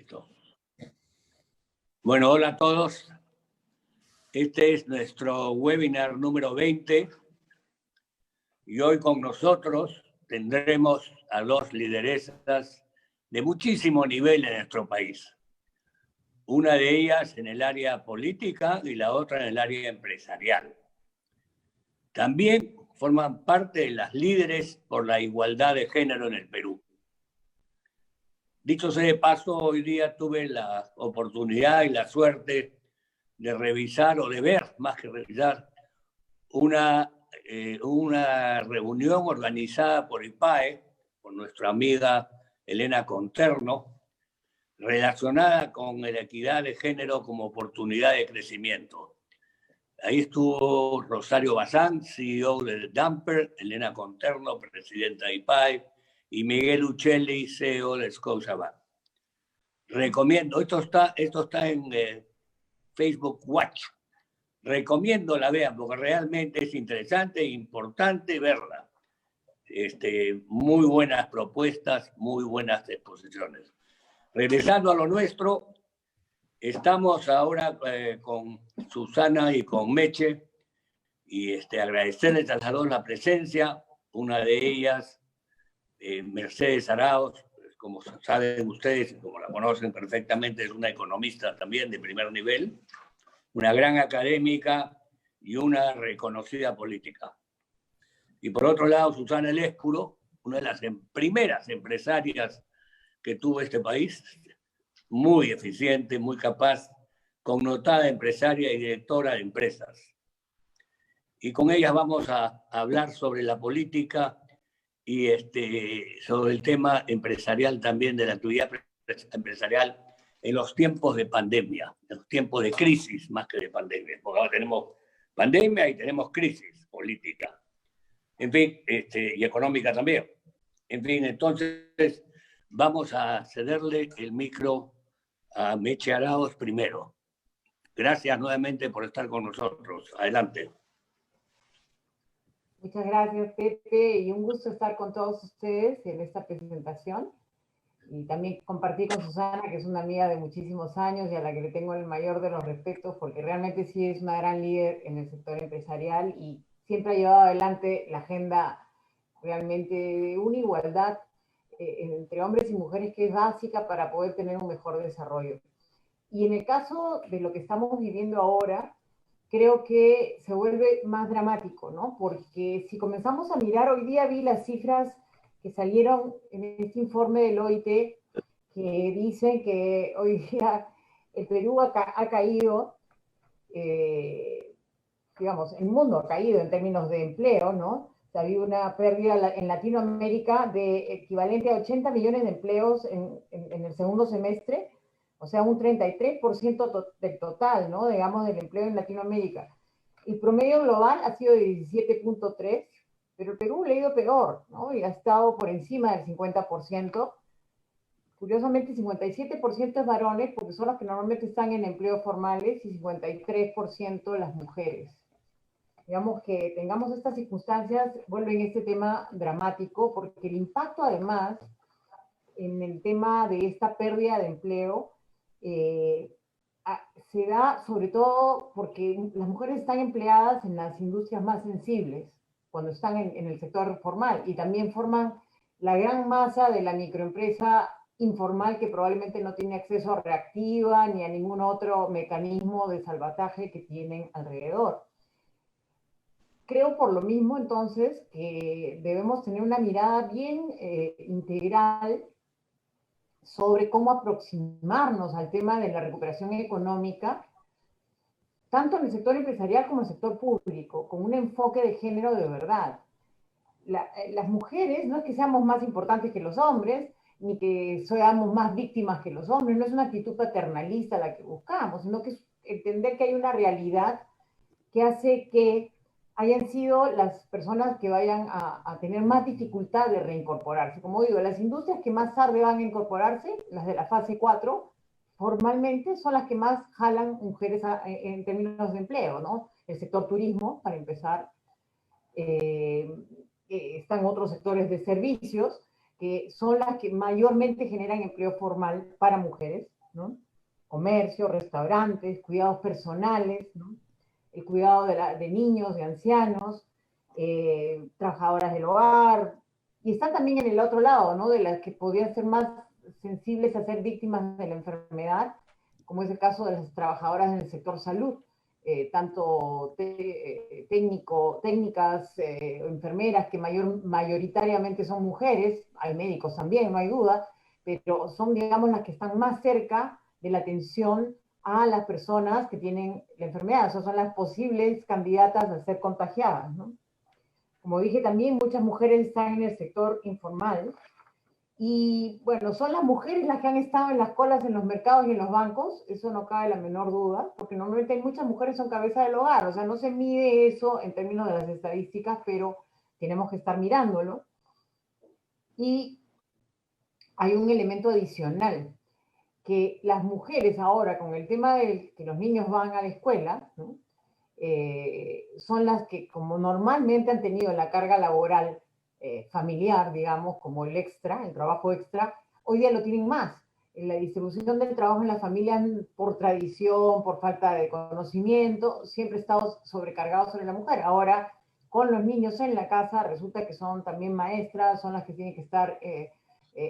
Listo. Bueno, hola a todos. Este es nuestro webinar número 20 y hoy con nosotros tendremos a dos lideresas de muchísimo nivel en nuestro país. Una de ellas en el área política y la otra en el área empresarial. También forman parte de las líderes por la igualdad de género en el Perú. Dicho sea de paso, hoy día tuve la oportunidad y la suerte de revisar o de ver, más que revisar, una reunión organizada por IPAE, por nuestra amiga Elena Conterno, relacionada con la equidad de género como oportunidad de crecimiento. Ahí estuvo Rosario Bazán, CEO de Damper, Elena Conterno, presidenta de IPAE, y Miguel Uccelli, CEO de Scotiabank. Recomiendo, esto está en Facebook Watch. Recomiendo la vean porque realmente es interesante e importante verla. Muy buenas propuestas, muy buenas exposiciones. Regresando a lo nuestro, estamos ahora con Susana y con Meche y agradecerles a las dos la presencia. Una de ellas, Mercedes Arauz, como saben ustedes, como la conocen perfectamente, es una economista también de primer nivel, una gran académica y una reconocida política. Y por otro lado, Susana Elespuro, una de las primeras empresarias que tuvo este país, muy eficiente, muy capaz, connotada empresaria y directora de empresas. Y con ellas vamos a hablar sobre la política y sobre el tema empresarial también, de la actividad empresarial en los tiempos de pandemia, en los tiempos de crisis más que de pandemia, porque ahora tenemos pandemia y tenemos crisis política, en fin, y económica también. En fin, entonces vamos a cederle el micro a Meche Arauz primero. Gracias nuevamente por estar con nosotros. Adelante. Muchas gracias, Pepe, y un gusto estar con todos ustedes en esta presentación. Y también compartir con Susana, que es una amiga de muchísimos años y a la que le tengo el mayor de los respetos, porque realmente sí es una gran líder en el sector empresarial y siempre ha llevado adelante la agenda realmente de una igualdad entre hombres y mujeres que es básica para poder tener un mejor desarrollo. Y en el caso de lo que estamos viviendo ahora, creo que se vuelve más dramático, ¿no? Porque si comenzamos a mirar, hoy día vi las cifras que salieron en este informe del OIT, que dicen que hoy día el Perú ha caído, digamos, el mundo ha caído en términos de empleo, ¿no? O sea, ha habido una pérdida en Latinoamérica de equivalente a 80 millones de empleos en el segundo semestre, o sea, un 33% del total, ¿no? Digamos, del empleo en Latinoamérica. El promedio global ha sido de 17.3, pero el Perú le ha ido peor, ¿no? Y ha estado por encima del 50%. Curiosamente, 57% es varones, porque son los que normalmente están en empleos formales, y 53% las mujeres. Digamos que tengamos estas circunstancias, vuelven este tema dramático, porque el impacto además en el tema de esta pérdida de empleo se da sobre todo porque las mujeres están empleadas en las industrias más sensibles, cuando están en el sector formal, y también forman la gran masa de la microempresa informal que probablemente no tiene acceso a reactiva ni a ningún otro mecanismo de salvataje que tienen alrededor. Creo por lo mismo entonces que debemos tener una mirada bien integral sobre cómo aproximarnos al tema de la recuperación económica, tanto en el sector empresarial como en el sector público, con un enfoque de género de verdad. Las mujeres no es que seamos más importantes que los hombres, ni que seamos más víctimas que los hombres, no es una actitud paternalista la que buscamos, sino que es entender que hay una realidad que hace que hayan sido las personas que vayan a tener más dificultad de reincorporarse. Como digo, las industrias que más tarde van a incorporarse, las de la fase 4, formalmente son las que más jalan mujeres en términos de empleo, ¿no? El sector turismo, para empezar, están otros sectores de servicios, que son las que mayormente generan empleo formal para mujeres, ¿no? Comercio, restaurantes, cuidados personales, ¿no? El cuidado de niños, de ancianos, trabajadoras del hogar, y están también en el otro lado, ¿no? De las que podrían ser más sensibles a ser víctimas de la enfermedad, como es el caso de las trabajadoras en el sector salud, tanto técnicas, enfermeras, que mayoritariamente son mujeres, hay médicos también, no hay duda, pero son, digamos, las que están más cerca de la atención a las personas que tienen la enfermedad, o sea, son las posibles candidatas a ser contagiadas, ¿no? Como dije también, muchas mujeres están en el sector informal, y bueno, son las mujeres las que han estado en las colas en los mercados y en los bancos, eso no cabe la menor duda, porque normalmente hay muchas mujeres que son cabeza del hogar, o sea, no se mide eso en términos de las estadísticas, pero tenemos que estar mirándolo. Y hay un elemento adicional, que las mujeres ahora, con el tema de que los niños van a la escuela, ¿no? Son las que, como normalmente han tenido la carga laboral familiar, digamos, como el extra, el trabajo extra, hoy día lo tienen más. En la distribución del trabajo en la familia, por tradición, por falta de conocimiento, siempre ha estado sobrecargado sobre la mujer. Ahora, con los niños en la casa, resulta que son también maestras, son las que tienen que estar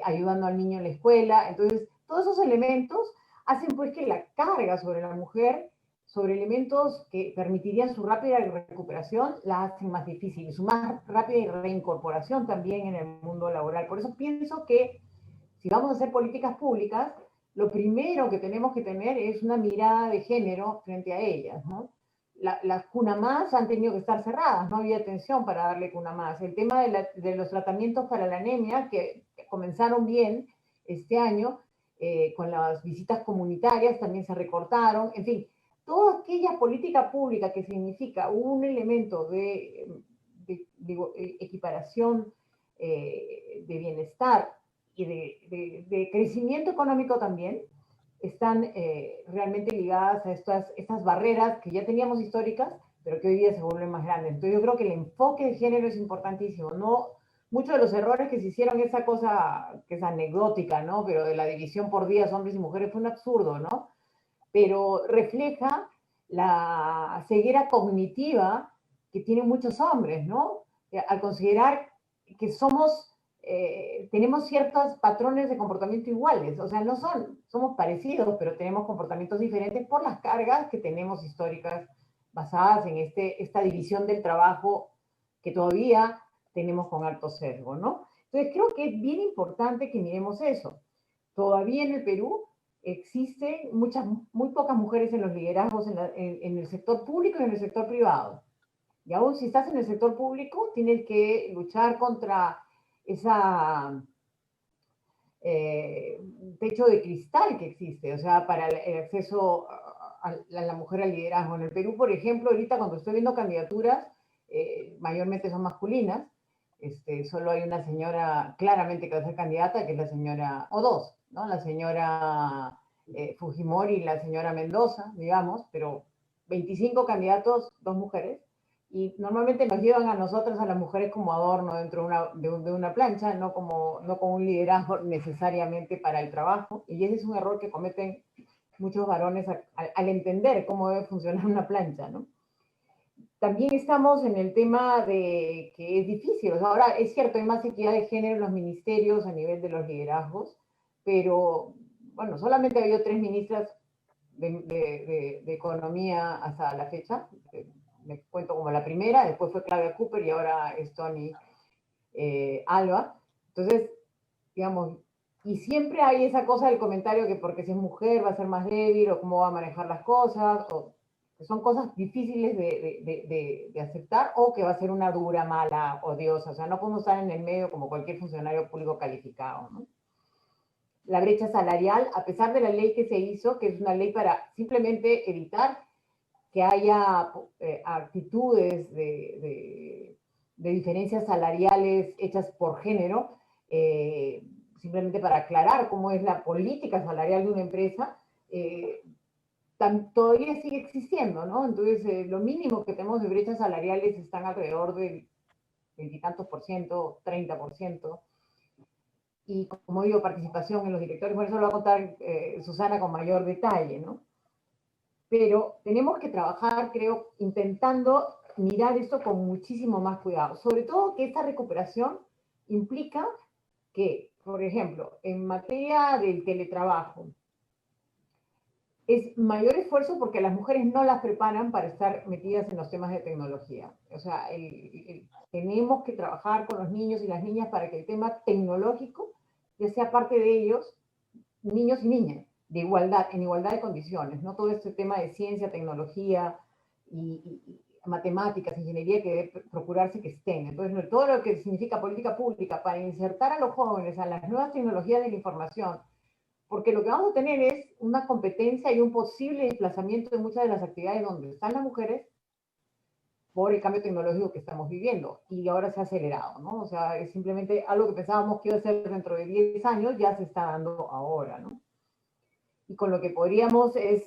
ayudando al niño en la escuela. Entonces, todos esos elementos hacen pues que la carga sobre la mujer, sobre elementos que permitirían su rápida recuperación, la hacen más difícil, y su más rápida reincorporación también en el mundo laboral. Por eso pienso que si vamos a hacer políticas públicas, lo primero que tenemos que tener es una mirada de género frente a ellas, ¿no? Las CUNAMAS han tenido que estar cerradas, no había atención para darle CUNAMAS. El tema de los tratamientos para la anemia, que comenzaron bien este año, con las visitas comunitarias también se recortaron, en fin, toda aquella política pública que significa un elemento de equiparación, de bienestar y de crecimiento económico también, están realmente ligadas a estas barreras que ya teníamos históricas, pero que hoy día se vuelven más grandes. Entonces yo creo que el enfoque de género es importantísimo. No, muchos de los errores que se hicieron, esa cosa que es anecdótica, ¿no? Pero de la división por días, hombres y mujeres, fue un absurdo, ¿no? Pero refleja la ceguera cognitiva que tienen muchos hombres, ¿no? Al considerar que tenemos ciertos patrones de comportamiento iguales, o sea, somos parecidos, pero tenemos comportamientos diferentes por las cargas que tenemos históricas basadas en esta división del trabajo que todavía tenemos con alto sesgo, ¿no? Entonces creo que es bien importante que miremos eso. Todavía en el Perú existen muy pocas mujeres en los liderazgos en el sector público y en el sector privado. Y aún si estás en el sector público, tienes que luchar contra esa techo de cristal que existe, o sea, para el acceso a la mujer al liderazgo. En el Perú, por ejemplo, ahorita cuando estoy viendo candidaturas, mayormente son masculinas, solo hay una señora claramente que va a ser candidata, que es la señora, o dos, ¿no? La señora Fujimori y la señora Mendoza, digamos, pero 25 candidatos, dos mujeres, y normalmente nos llevan a nosotras, a las mujeres, como adorno dentro de una plancha, no como un liderazgo necesariamente para el trabajo, y ese es un error que cometen muchos varones al entender cómo debe funcionar una plancha, ¿no? También estamos en el tema de que es difícil, o sea, ahora es cierto, hay más equidad de género en los ministerios a nivel de los liderazgos, pero bueno, solamente ha habido 3 ministras de Economía hasta la fecha. Me cuento como la primera, después fue Claudia Cooper y ahora es Tony Alba. Entonces, digamos, y siempre hay esa cosa del comentario que porque si es mujer va a ser más débil, o cómo va a manejar las cosas, o que son cosas difíciles de aceptar, o que va a ser una dura, mala, odiosa. O sea, no podemos estar en el medio como cualquier funcionario público calificado, ¿no? La brecha salarial, a pesar de la ley que se hizo, que es una ley para simplemente evitar que haya actitudes de diferencias salariales hechas por género, simplemente para aclarar cómo es la política salarial de una empresa, todavía sigue existiendo, ¿no? Entonces, lo mínimo que tenemos de brechas salariales están alrededor de 20 y tantos por ciento, 30%. y, como digo, participación en los directores. Por eso lo va a contar Susana con mayor detalle, ¿no? Pero tenemos que trabajar, creo, intentando mirar esto con muchísimo más cuidado. Sobre todo que esta recuperación implica que, por ejemplo, en materia del teletrabajo, es mayor esfuerzo porque las mujeres no las preparan para estar metidas en los temas de tecnología. O sea, tenemos que trabajar con los niños y las niñas para que el tema tecnológico ya sea parte de ellos, niños y niñas, de igualdad, en igualdad de condiciones, no todo este tema de ciencia, tecnología y matemáticas, ingeniería que debe procurarse que estén. Entonces, todo lo que significa política pública para insertar a los jóvenes a las nuevas tecnologías de la información, porque lo que vamos a tener es una competencia y un posible desplazamiento de muchas de las actividades donde están las mujeres por el cambio tecnológico que estamos viviendo y ahora se ha acelerado, ¿no? O sea, es simplemente algo que pensábamos que iba a ser dentro de 10 años, ya se está dando ahora, ¿no? Y con lo que podríamos es,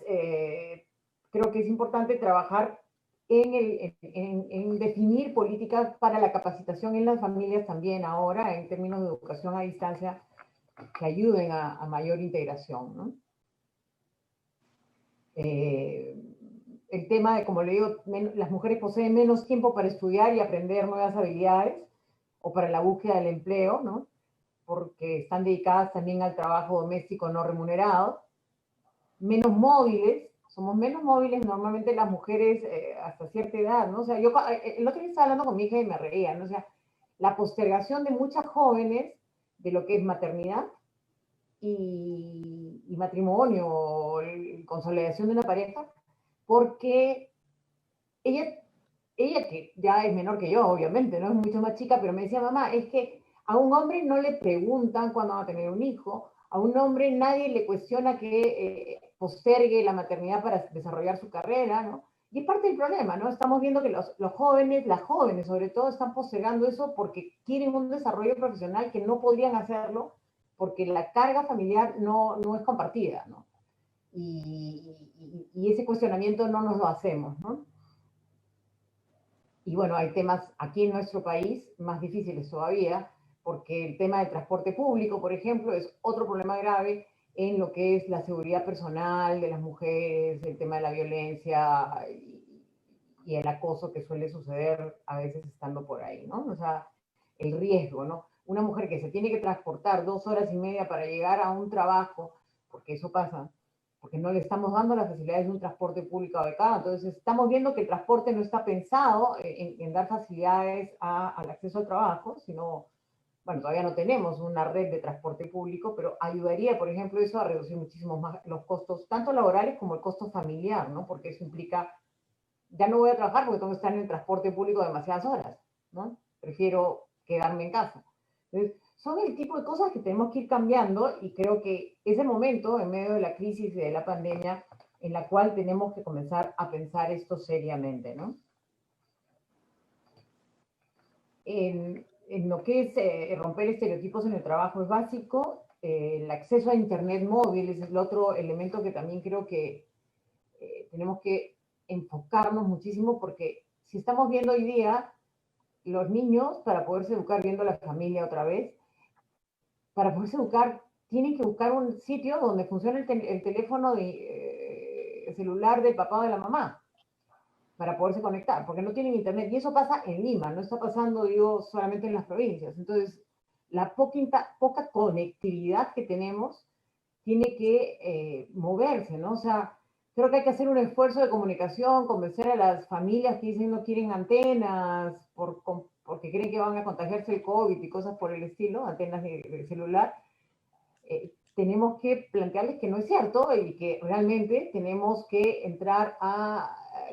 creo que es importante trabajar en definir políticas para la capacitación en las familias también ahora, en términos de educación a distancia, que ayuden a mayor integración, ¿no? El tema de, como le digo, las mujeres poseen menos tiempo para estudiar y aprender nuevas habilidades o para la búsqueda del empleo, ¿no? Porque están dedicadas también al trabajo doméstico no remunerado, menos móviles, somos menos móviles normalmente las mujeres hasta cierta edad, ¿no? O sea, yo el otro día estaba hablando con mi hija y me reía, ¿no? O sea, la postergación de muchas jóvenes de lo que es maternidad y matrimonio, o consolidación de una pareja, porque ella, ella que ya es menor que yo, obviamente, no es mucho más chica, pero me decía, mamá, es que a un hombre no le preguntan cuándo va a tener un hijo, a un hombre nadie le cuestiona que postergue la maternidad para desarrollar su carrera, ¿no? Y es parte del problema, ¿no? Estamos viendo que los jóvenes, las jóvenes sobre todo, están postergando eso porque quieren un desarrollo profesional que no podrían hacerlo porque la carga familiar no es compartida, ¿no? Y ese cuestionamiento no nos lo hacemos, ¿no? Y bueno, hay temas aquí en nuestro país más difíciles todavía, porque el tema del transporte público, por ejemplo, es otro problema grave en lo que es la seguridad personal de las mujeres, el tema de la violencia y el acoso que suele suceder a veces estando por ahí, ¿no? O sea, el riesgo, ¿no? Una mujer que se tiene que transportar 2 horas y media para llegar a un trabajo, porque eso pasa, porque no le estamos dando las facilidades de un transporte público adecuado. Entonces, estamos viendo que el transporte no está pensado en dar facilidades al acceso al trabajo, sino, bueno, todavía no tenemos una red de transporte público, pero ayudaría, por ejemplo, eso a reducir muchísimo más los costos, tanto laborales como el costo familiar, ¿no? Porque eso implica, ya no voy a trabajar porque tengo que estar en el transporte público demasiadas horas, ¿no? Prefiero quedarme en casa. Entonces, son el tipo de cosas que tenemos que ir cambiando y creo que es el momento, en medio de la crisis y de la pandemia, en la cual tenemos que comenzar a pensar esto seriamente, ¿no? En lo que es romper estereotipos en el trabajo es básico, el acceso a Internet móvil es el otro elemento que también creo que tenemos que enfocarnos muchísimo porque si estamos viendo hoy día los niños, para poderse educar viendo a la familia otra vez, para poderse educar, tienen que buscar un sitio donde funcione el teléfono celular del papá o de la mamá para poderse conectar, porque no tienen internet. Y eso pasa en Lima, no está pasando, digo, solamente en las provincias. Entonces, la poca conectividad que tenemos tiene que moverse, ¿no? O sea, creo que hay que hacer un esfuerzo de comunicación, convencer a las familias que dicen no quieren antenas porque creen que van a contagiarse el COVID y cosas por el estilo, antenas de celular. Tenemos que plantearles que no es cierto y que realmente tenemos que entrar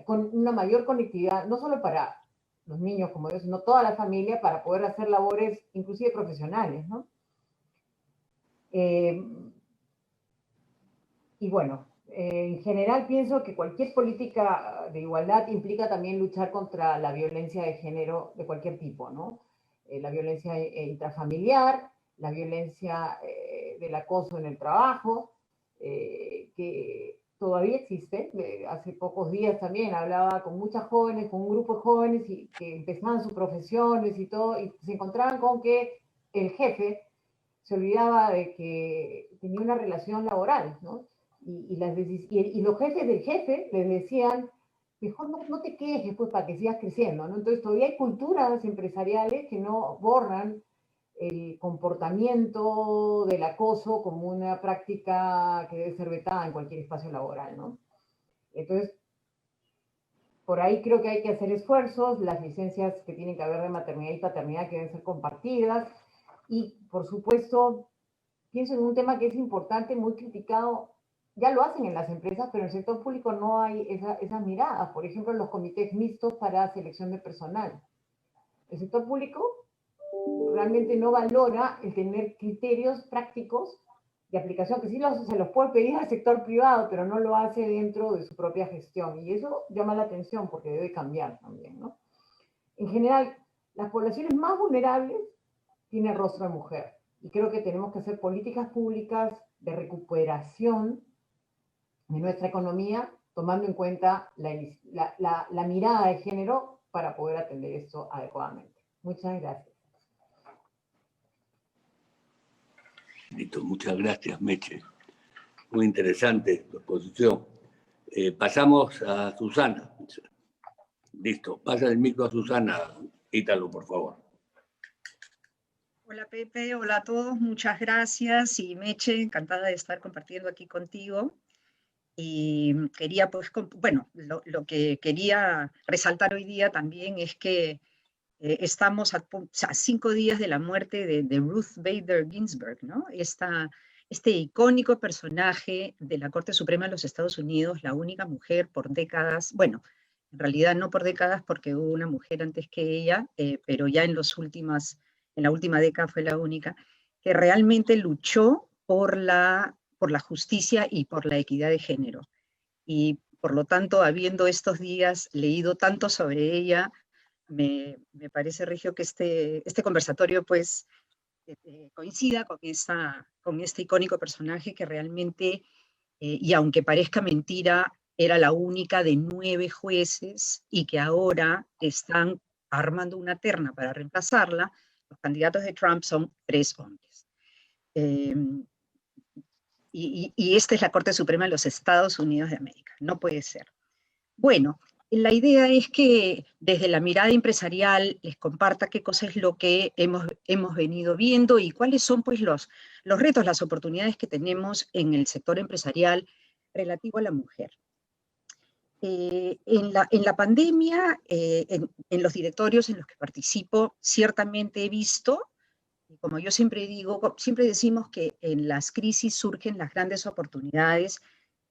con una mayor conectividad, no solo para los niños como yo, sino toda la familia para poder hacer labores inclusive profesionales, ¿no? Y bueno, en general pienso que cualquier política de igualdad implica también luchar contra la violencia de género de cualquier tipo, ¿no? La violencia intrafamiliar, la violencia del acoso en el trabajo, que todavía existe. Hace pocos días también hablaba con muchas jóvenes, con un grupo de jóvenes que empezaban sus profesiones y todo, y se encontraban con que el jefe se olvidaba de que tenía una relación laboral, ¿no? Y los jefes del jefe les decían, mejor no te quejes, pues, para que sigas creciendo, ¿no? Entonces todavía hay culturas empresariales que no borran el comportamiento del acoso como una práctica que debe ser vetada en cualquier espacio laboral, ¿no? Entonces, por ahí creo que hay que hacer esfuerzos, las licencias que tienen que haber de maternidad y paternidad que deben ser compartidas, y por supuesto, pienso en un tema que es importante, muy criticado, ya lo hacen en las empresas, pero en el sector público no hay esas miradas. Por ejemplo, los comités mixtos para selección de personal. El sector público realmente no valora el tener criterios prácticos de aplicación, que sí se los puede pedir al sector privado, pero no lo hace dentro de su propia gestión. Y eso llama la atención porque debe cambiar también, ¿no? En general, las poblaciones más vulnerables tienen rostro de mujer. Y creo que tenemos que hacer políticas públicas de recuperación de nuestra economía, tomando en cuenta la mirada de género para poder atender esto adecuadamente. Muchas gracias. Listo, muchas gracias, Meche. Muy interesante tu exposición. Pasamos a Susana. Listo, pasa el micro a Susana. Ítalo, por favor. Hola Pepe, hola a todos, muchas gracias. Y Meche, encantada de estar compartiendo aquí contigo. Y quería, pues, bueno, lo que quería resaltar hoy día también es que estamos a 5 días de la muerte de Ruth Bader Ginsburg, ¿no? Este icónico personaje de la Corte Suprema de los Estados Unidos, la única mujer por décadas, bueno, en realidad no por décadas porque hubo una mujer antes que ella, pero ya en la última década fue la única, que realmente luchó por la justicia y por la equidad de género. Y por lo tanto, habiendo estos días leído tanto sobre ella, me parece, Regio, que este conversatorio pues coincida con este icónico personaje que realmente, y aunque parezca mentira, era la única de 9 jueces y que ahora están armando una terna para reemplazarla. Los candidatos de Trump son 3 hombres. Y esta es la Corte Suprema de los Estados Unidos de América. No puede ser. Bueno, la idea es que desde la mirada empresarial les comparta qué cosa es lo que hemos venido viendo y cuáles son pues los retos, las oportunidades que tenemos en el sector empresarial relativo a la mujer. En la pandemia, en los directorios en los que participo, ciertamente he visto, y como yo siempre digo, siempre decimos que en las crisis surgen las grandes oportunidades.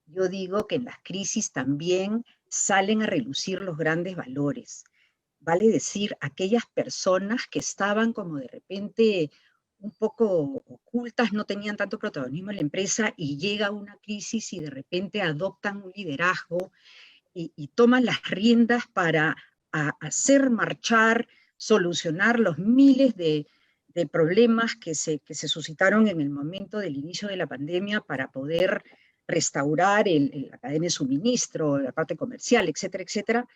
Yo digo que en las crisis también salen a relucir los grandes valores. Vale decir, aquellas personas que estaban como de repente un poco ocultas, no tenían tanto protagonismo en la empresa y llega una crisis y de repente adoptan un liderazgo y toman las riendas para hacer marchar, solucionar los miles de problemas que se suscitaron en el momento del inicio de la pandemia para poder restaurar la cadena de suministro, la parte comercial, etcétera, etcétera.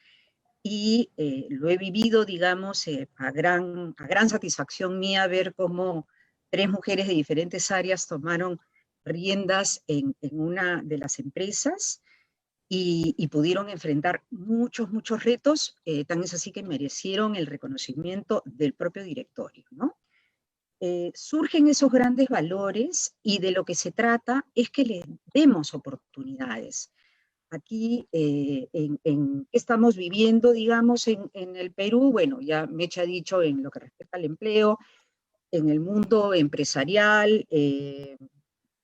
Y lo he vivido, digamos, a gran satisfacción mía ver cómo 3 mujeres de diferentes áreas tomaron riendas en una de las empresas y pudieron enfrentar muchos retos, tan es así que merecieron el reconocimiento del propio directorio, ¿no? Surgen esos grandes valores y de lo que se trata es que les demos oportunidades. Aquí, ¿qué estamos viviendo, digamos, en el Perú? Bueno, ya Meche ha dicho en lo que respecta al empleo, en el mundo empresarial,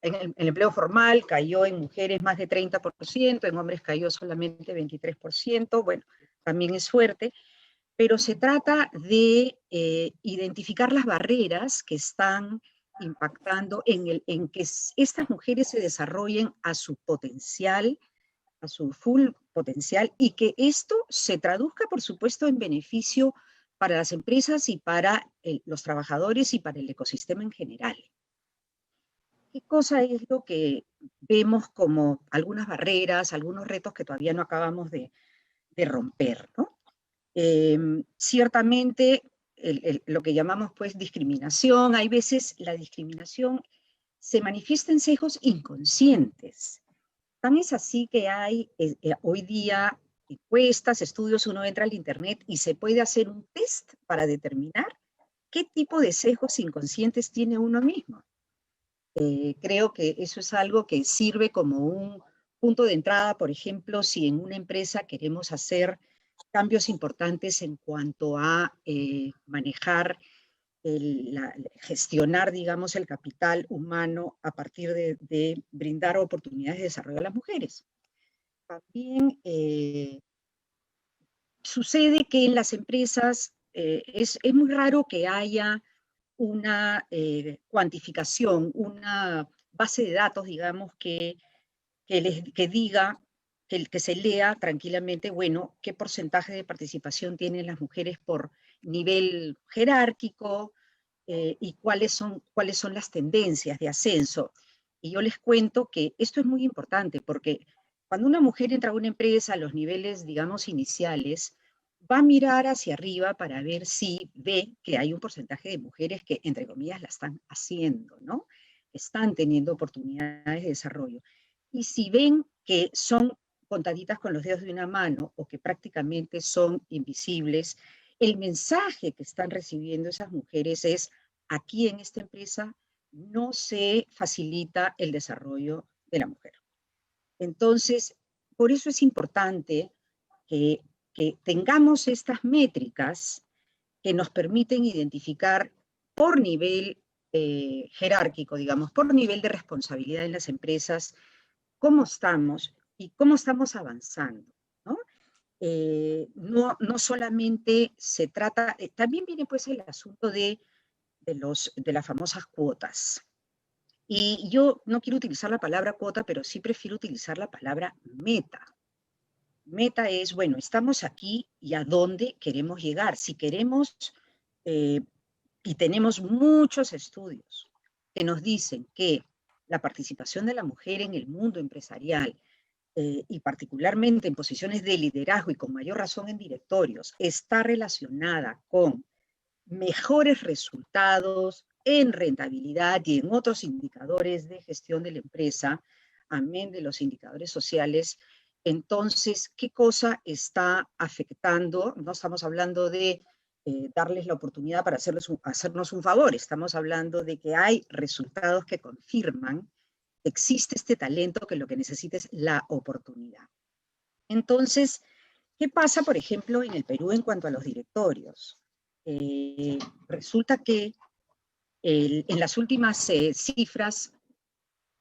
en el empleo formal cayó en mujeres más de 30%, en hombres cayó solamente 23%, bueno, también es fuerte, pero se trata de identificar las barreras que están impactando en que estas mujeres se desarrollen a su potencial, a su full potencial, y que esto se traduzca, por supuesto, en beneficio para las empresas y para los trabajadores y para el ecosistema en general. ¿Qué cosa es lo que vemos como algunas barreras, algunos retos que todavía no acabamos de romper, ¿no? Ciertamente lo que llamamos pues discriminación. Hay veces la discriminación se manifiesta en sesgos inconscientes. Tan es así que hay hoy día encuestas, estudios, uno entra al internet y se puede hacer un test para determinar qué tipo de sesgos inconscientes tiene uno mismo. Creo que eso es algo que sirve como un punto de entrada, por ejemplo, si en una empresa queremos hacer cambios importantes en cuanto a manejar, gestionar, digamos, el capital humano a partir de brindar oportunidades de desarrollo a las mujeres. También sucede que en las empresas es muy raro que haya una cuantificación, una base de datos, digamos, que diga, que se lea tranquilamente, bueno, qué porcentaje de participación tienen las mujeres por nivel jerárquico y cuáles son las tendencias de ascenso. Y yo les cuento que esto es muy importante porque cuando una mujer entra a una empresa a los niveles, digamos, iniciales, va a mirar hacia arriba para ver si ve que hay un porcentaje de mujeres que, entre comillas, la están haciendo, ¿no? Están teniendo oportunidades de desarrollo. Y si ven que son contaditas con los dedos de una mano o que prácticamente son invisibles, el mensaje que están recibiendo esas mujeres es: aquí en esta empresa no se facilita el desarrollo de la mujer. Entonces, por eso es importante que tengamos estas métricas que nos permiten identificar por nivel jerárquico, digamos, por nivel de responsabilidad en las empresas, cómo estamos y cómo estamos avanzando, ¿no? No solamente se trata, también viene pues el asunto de las famosas cuotas. Y yo no quiero utilizar la palabra cuota, pero sí prefiero utilizar la palabra meta. Meta es, bueno, estamos aquí y a dónde queremos llegar. Si queremos, y tenemos muchos estudios que nos dicen que la participación de la mujer en el mundo empresarial, y particularmente en posiciones de liderazgo y con mayor razón en directorios, está relacionada con mejores resultados en rentabilidad y en otros indicadores de gestión de la empresa, amén de los indicadores sociales. Entonces, ¿qué cosa está afectando? No estamos hablando de darles la oportunidad para hacernos un favor, estamos hablando de que hay resultados que confirman que existe este talento, que lo que necesita es la oportunidad. Entonces, ¿qué pasa, por ejemplo, en el Perú en cuanto a los directorios? Resulta que en las últimas cifras,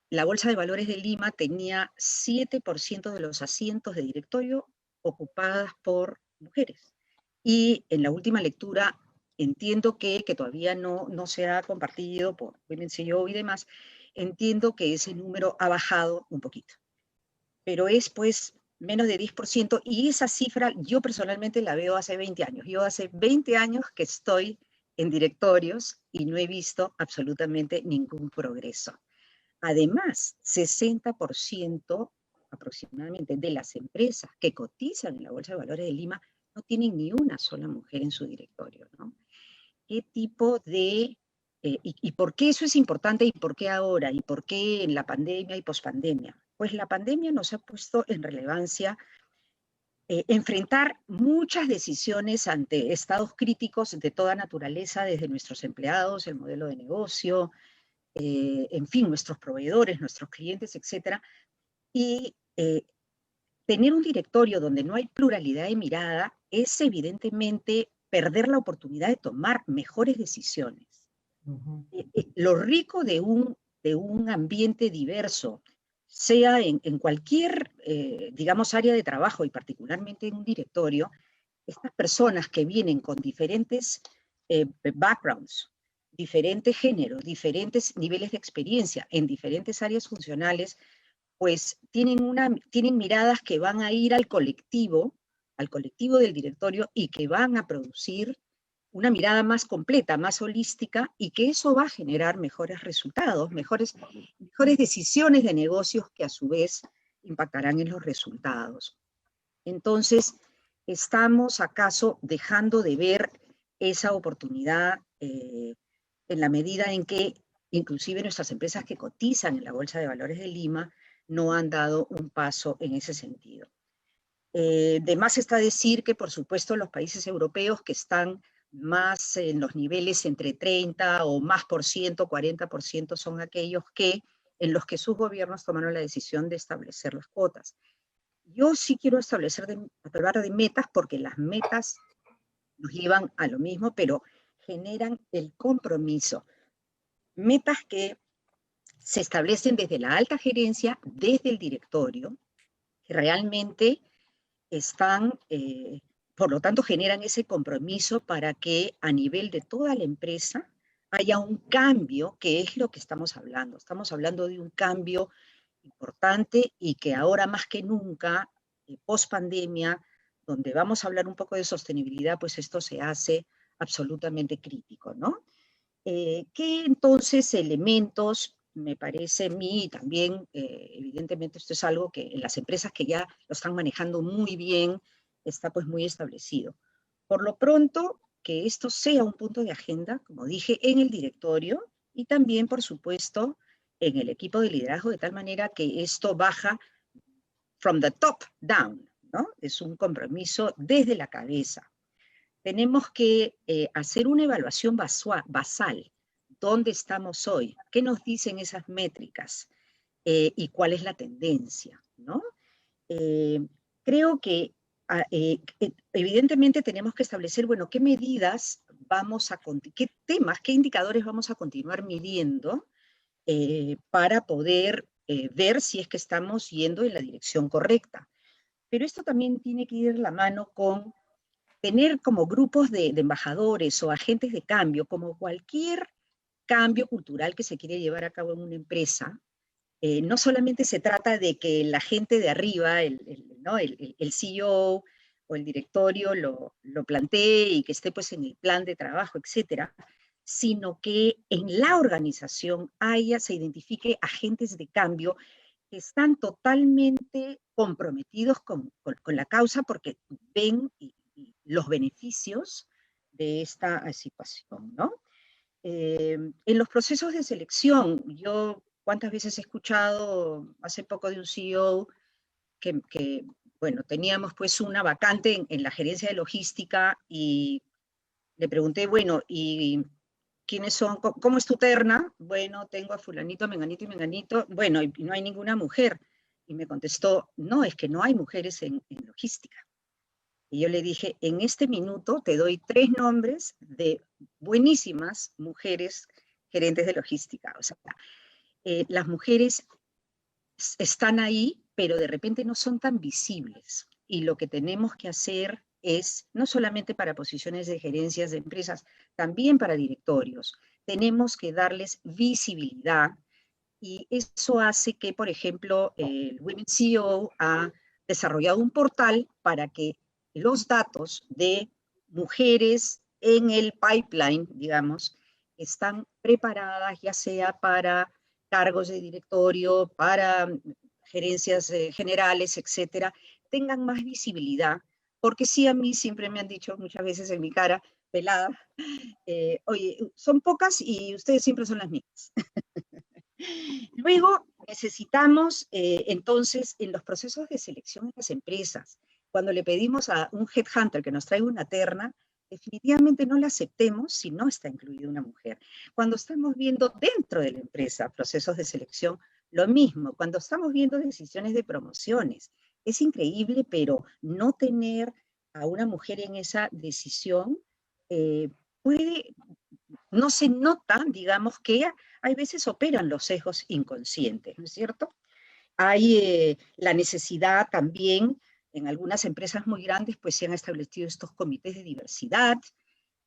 la Bolsa de Valores de Lima tenía 7% de los asientos de directorio ocupadas por mujeres. Y en la última lectura, entiendo que todavía no se ha compartido por Women's CEO y demás, entiendo que ese número ha bajado un poquito. Pero es pues menos de 10%, y esa cifra yo personalmente la veo hace 20 años. Yo hace 20 años que estoy en directorios y no he visto absolutamente ningún progreso. Además, 60% aproximadamente de las empresas que cotizan en la Bolsa de Valores de Lima no tienen ni una sola mujer en su directorio, ¿no? ¿Qué tipo de... y por qué eso es importante y por qué ahora y por qué en la pandemia y pospandemia? Pues la pandemia nos ha puesto en relevancia enfrentar muchas decisiones ante estados críticos de toda naturaleza, desde nuestros empleados, el modelo de negocio, en fin, nuestros proveedores, nuestros clientes, etc. Y tener un directorio donde no hay pluralidad de mirada es evidentemente perder la oportunidad de tomar mejores decisiones. Lo rico de un ambiente diverso, sea en cualquier, digamos, área de trabajo y particularmente en un directorio, estas personas que vienen con diferentes backgrounds, diferentes géneros, diferentes niveles de experiencia en diferentes áreas funcionales, pues tienen miradas que van a ir al colectivo del directorio, y que van a producir una mirada más completa, más holística, y que eso va a generar mejores resultados, mejores decisiones de negocios que a su vez impactarán en los resultados. Entonces, ¿estamos acaso dejando de ver esa oportunidad en la medida en que inclusive nuestras empresas que cotizan en la Bolsa de Valores de Lima no han dado un paso en ese sentido. De más está decir que, por supuesto, los países europeos que están más en los niveles entre 30 o más por ciento, 40%, son aquellos en los que sus gobiernos tomaron la decisión de establecer las cuotas. Yo sí quiero hablar de metas, porque las metas nos llevan a lo mismo, pero generan el compromiso. Metas que se establecen desde la alta gerencia, desde el directorio, que realmente están, por lo tanto, generan ese compromiso para que a nivel de toda la empresa haya un cambio, que es lo que estamos hablando. Estamos hablando de un cambio importante y que ahora más que nunca, post pandemia, donde vamos a hablar un poco de sostenibilidad, pues esto se hace absolutamente crítico, ¿no? ¿Qué entonces elementos, me parece a mí, y también evidentemente esto es algo que en las empresas que ya lo están manejando muy bien, está pues muy establecido? Por lo pronto, que esto sea un punto de agenda, como dije, en el directorio y también, por supuesto, en el equipo de liderazgo, de tal manera que esto baja from the top down, ¿no? Es un compromiso desde la cabeza. Tenemos que hacer una evaluación basal. ¿Dónde estamos hoy? ¿Qué nos dicen esas métricas? ¿Y cuál es la tendencia? ¿No? Creo que evidentemente tenemos que establecer, bueno, qué medidas qué temas, qué indicadores vamos a continuar midiendo para poder ver si es que estamos yendo en la dirección correcta. Pero esto también tiene que ir de la mano con tener como grupos de embajadores o agentes de cambio, como cualquier cambio cultural que se quiere llevar a cabo en una empresa. No solamente se trata de que la gente de arriba, ¿no? el CEO o el directorio lo plantee y que esté pues en el plan de trabajo, etcétera, sino que en la organización se identifique agentes de cambio que están totalmente comprometidos con la causa, porque ven los beneficios de esta situación, ¿no? En los procesos de selección, yo cuántas veces he escuchado hace poco de un CEO que bueno, teníamos pues una vacante en la gerencia de logística y le pregunté, bueno, ¿y quiénes son? ¿Cómo es tu terna? Bueno, tengo a fulanito, menganito y menganito. Bueno, y no hay ninguna mujer. Y me contestó, no, es que no hay mujeres en logística. Y yo le dije, en este minuto te doy 3 nombres de buenísimas mujeres gerentes de logística. O sea, las mujeres están ahí, pero de repente no son tan visibles. Y lo que tenemos que hacer es, no solamente para posiciones de gerencias de empresas, también para directorios, tenemos que darles visibilidad, y eso hace que, por ejemplo, el Women CEO ha desarrollado un portal para que los datos de mujeres en el pipeline, digamos, están preparadas ya sea para cargos de directorio, para gerencias generales, etcétera, tengan más visibilidad, porque sí, a mí siempre me han dicho muchas veces en mi cara pelada, oye, son pocas y ustedes siempre son las mismas. Luego necesitamos, entonces, en los procesos de selección en las empresas, cuando le pedimos a un headhunter que nos traiga una terna, definitivamente no la aceptemos si no está incluida una mujer. Cuando estamos viendo dentro de la empresa procesos de selección, lo mismo. Cuando estamos viendo decisiones de promociones, es increíble, pero no tener a una mujer en esa decisión no se nota, digamos, que hay veces operan los sesgos inconscientes, ¿no es cierto? Hay la necesidad también, en algunas empresas muy grandes, pues se han establecido estos comités de diversidad,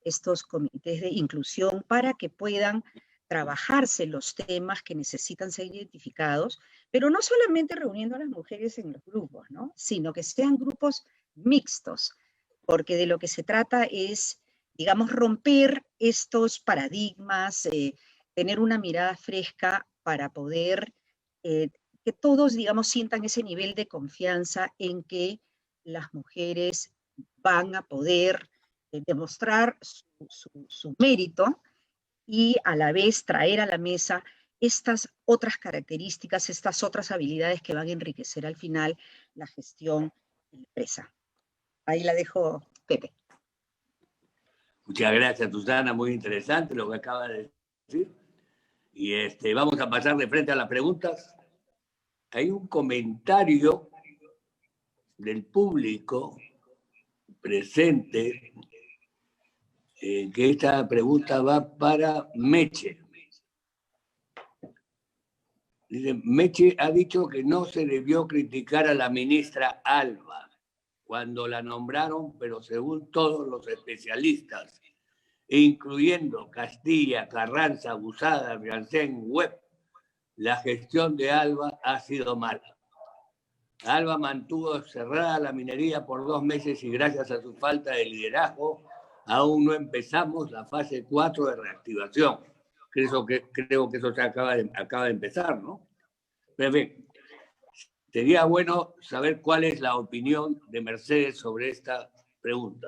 estos comités de inclusión, para que puedan trabajarse los temas que necesitan ser identificados, pero no solamente reuniendo a las mujeres en los grupos, ¿no? Sino que sean grupos mixtos, porque de lo que se trata es, digamos, romper estos paradigmas, tener una mirada fresca para poder que todos, digamos, sientan ese nivel de confianza en que las mujeres van a poder demostrar su mérito y a la vez traer a la mesa estas otras características, estas otras habilidades que van a enriquecer al final la gestión de la empresa. Ahí la dejo, Pepe. Muchas gracias, Susana. Muy interesante lo que acaba de decir. Y vamos a pasar de frente a las preguntas. Hay un comentario del público presente que esta pregunta va para Meche. Dice, Meche ha dicho que no se debió criticar a la ministra Alba cuando la nombraron, pero según todos los especialistas, incluyendo Castilla, Carranza, Busada, Briancén, Webb, la gestión de Alba ha sido mala. Alba mantuvo cerrada la minería por 2 meses y gracias a su falta de liderazgo aún no empezamos la fase 4 de reactivación. Creo que eso se acaba de empezar, ¿no? Pero en fin, sería bueno saber cuál es la opinión de Mercedes sobre esta pregunta.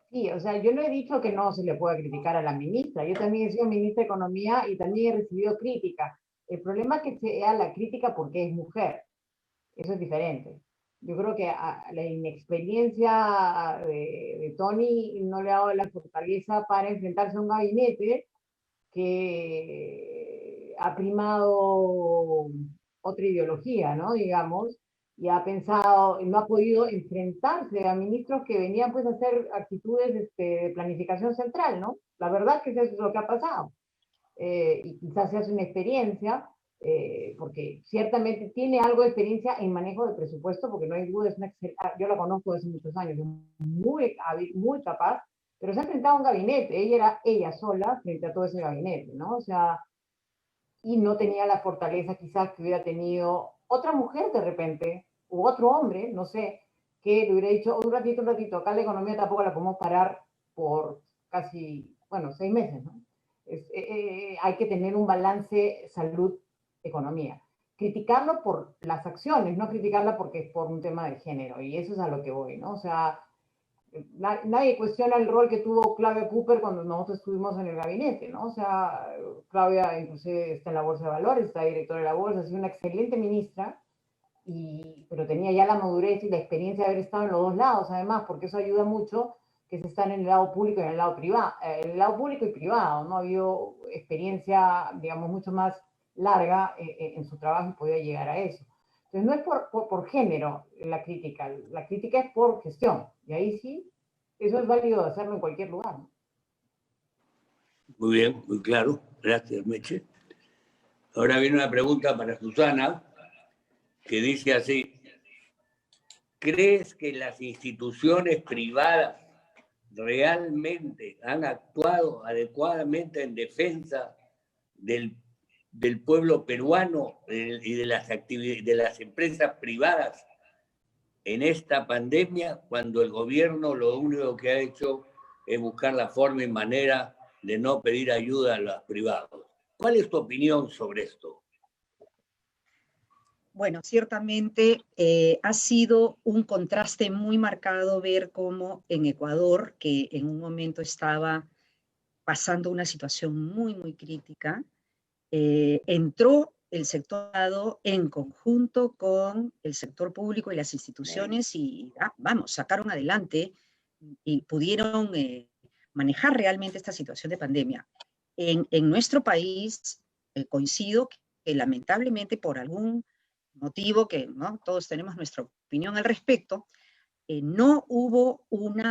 Sí, o sea, yo no he dicho que no se le pueda criticar a la ministra. Yo también he sido ministra de Economía y también he recibido crítica. El problema es que sea la crítica porque es mujer. Eso es diferente. Yo creo que a la inexperiencia de Tony no le ha dado la fortaleza para enfrentarse a un gabinete que ha primado otra ideología, ¿no? Digamos, y ha pensado, no ha podido enfrentarse a ministros que venían pues a hacer actitudes de planificación central, ¿no? La verdad que eso es lo que ha pasado. Y quizás sea una experiencia, porque ciertamente tiene algo de experiencia en manejo de presupuesto, porque no hay duda, yo la conozco desde muchos años, muy hábil, muy capaz, pero se ha enfrentado a un gabinete, ella era ella sola frente a todo ese gabinete, ¿no? O sea, y no tenía la fortaleza quizás que hubiera tenido otra mujer de repente, u otro hombre, no sé, que le hubiera dicho, un ratito, acá la economía tampoco la podemos parar por casi, bueno, 6 meses, ¿no? Hay que tener un balance salud-economía. Criticarlo por las acciones, no criticarla porque es por un tema de género, y eso es a lo que voy, ¿no? O sea, nadie cuestiona el rol que tuvo Claudia Cooper cuando nosotros estuvimos en el gabinete, ¿no? O sea, Claudia inclusive está en la Bolsa de Valores, está directora de la Bolsa, ha sido una excelente ministra, pero tenía ya la madurez y la experiencia de haber estado en los dos lados, además, porque eso ayuda mucho que se están en el lado público y en el lado privado, en el lado público y privado, ¿no? Ha habido experiencia, digamos, mucho más larga en su trabajo y podía llegar a eso. Entonces, no es por género la crítica es por gestión, y ahí sí, eso es válido hacerlo en cualquier lugar, ¿no? Muy bien, muy claro. Gracias, Meche. Ahora viene una pregunta para Susana, que dice así: ¿crees que las instituciones privadas realmente han actuado adecuadamente en defensa del pueblo peruano y de las empresas privadas en esta pandemia, cuando el gobierno lo único que ha hecho es buscar la forma y manera de no pedir ayuda a los privados? ¿Cuál es tu opinión sobre esto? Bueno, ciertamente ha sido un contraste muy marcado ver cómo en Ecuador, que en un momento estaba pasando una situación muy crítica, entró el sector privado en conjunto con el sector público y las instituciones y, vamos, sacaron adelante y pudieron manejar realmente esta situación de pandemia. En nuestro país, coincido que lamentablemente por algún motivo que, ¿no?, todos tenemos nuestra opinión al respecto, no hubo un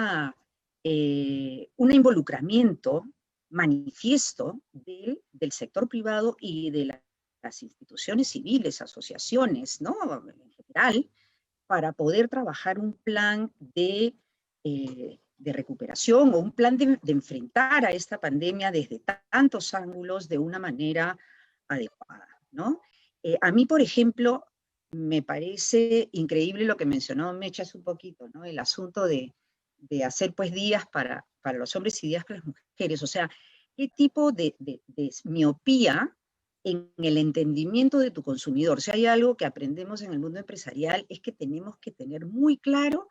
involucramiento manifiesto del sector privado y de las instituciones civiles, asociaciones, ¿no?, en general, para poder trabajar un plan de recuperación o un plan de enfrentar a esta pandemia desde tantos ángulos de una manera adecuada, ¿no? A mí, por ejemplo, me parece increíble lo que mencionó Meche hace un poquito, ¿no? El asunto de hacer pues días para los hombres y días para las mujeres. O sea, ¿qué tipo de miopía en el entendimiento de tu consumidor? Si hay algo que aprendemos en el mundo empresarial es que tenemos que tener muy claro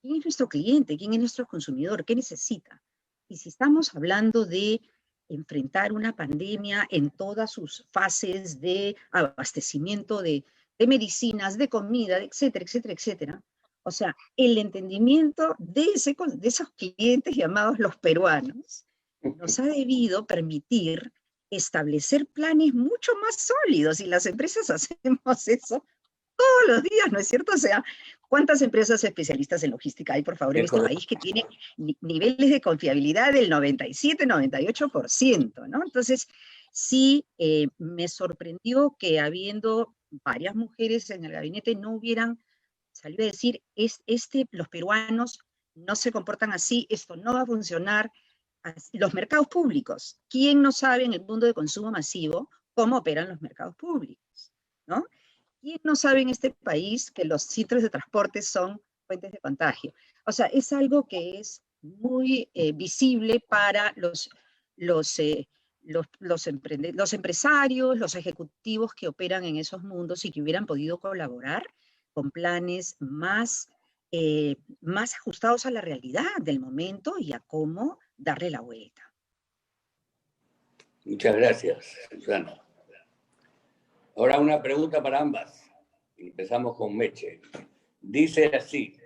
¿Quién es nuestro cliente? ¿Quién es nuestro consumidor? ¿Qué necesita? Y si estamos hablando de enfrentar una pandemia en todas sus fases de abastecimiento de medicinas, de comida, etcétera, etcétera, etcétera. O sea, el entendimiento de esos clientes llamados los peruanos nos ha debido permitir establecer planes mucho más sólidos, y las empresas hacemos eso todos los días, ¿no es cierto? O sea, ¿cuántas empresas especialistas en logística hay, por favor, en este país que tienen niveles de confiabilidad del 97, 98%, ¿no? Entonces, sí, me sorprendió que habiendo varias mujeres en el gabinete no hubieran salido a decir, los peruanos no se comportan así, esto no va a funcionar. Los mercados públicos, ¿quién no sabe en el mundo de consumo masivo cómo operan los mercados públicos? ¿No? ¿Quién no sabe en este país que los centros de transporte son fuentes de contagio? O sea, es algo que es muy visible para los empresarios, los ejecutivos que operan en esos mundos y que hubieran podido colaborar con planes más ajustados a la realidad del momento y a cómo darle la vuelta. Muchas gracias, Susana. Ahora una pregunta para ambas. Empezamos con Meche. Dice así: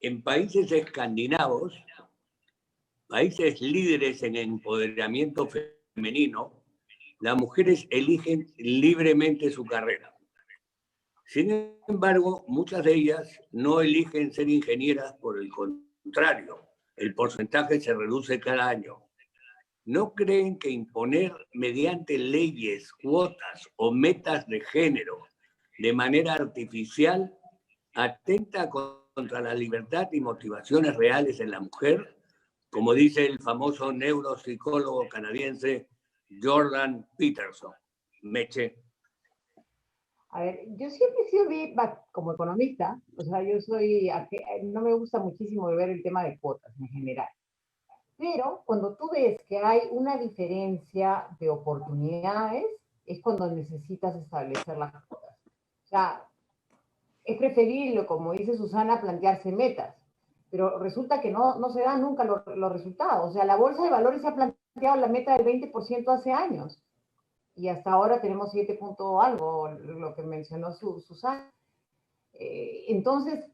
en países escandinavos, países líderes en empoderamiento femenino, las mujeres eligen libremente su carrera. Sin embargo, muchas de ellas no eligen ser ingenieras, por el contrario, el porcentaje se reduce cada año. ¿No creen que imponer mediante leyes, cuotas o metas de género de manera artificial atenta contra la libertad y motivaciones reales en la mujer? Como dice el famoso neuropsicólogo canadiense Jordan Peterson. Meche. A ver, yo siempre he sido como economista, o sea, no me gusta muchísimo ver el tema de cuotas en general. Pero cuando tú ves que hay una diferencia de oportunidades, es cuando necesitas establecer las cuotas. O sea, es preferible, como dice Susana, plantearse metas, pero resulta que no se dan nunca los resultados. O sea, la Bolsa de Valores se ha planteado la meta del 20% hace años, y hasta ahora tenemos 7 punto algo, lo que mencionó Susana. Entonces,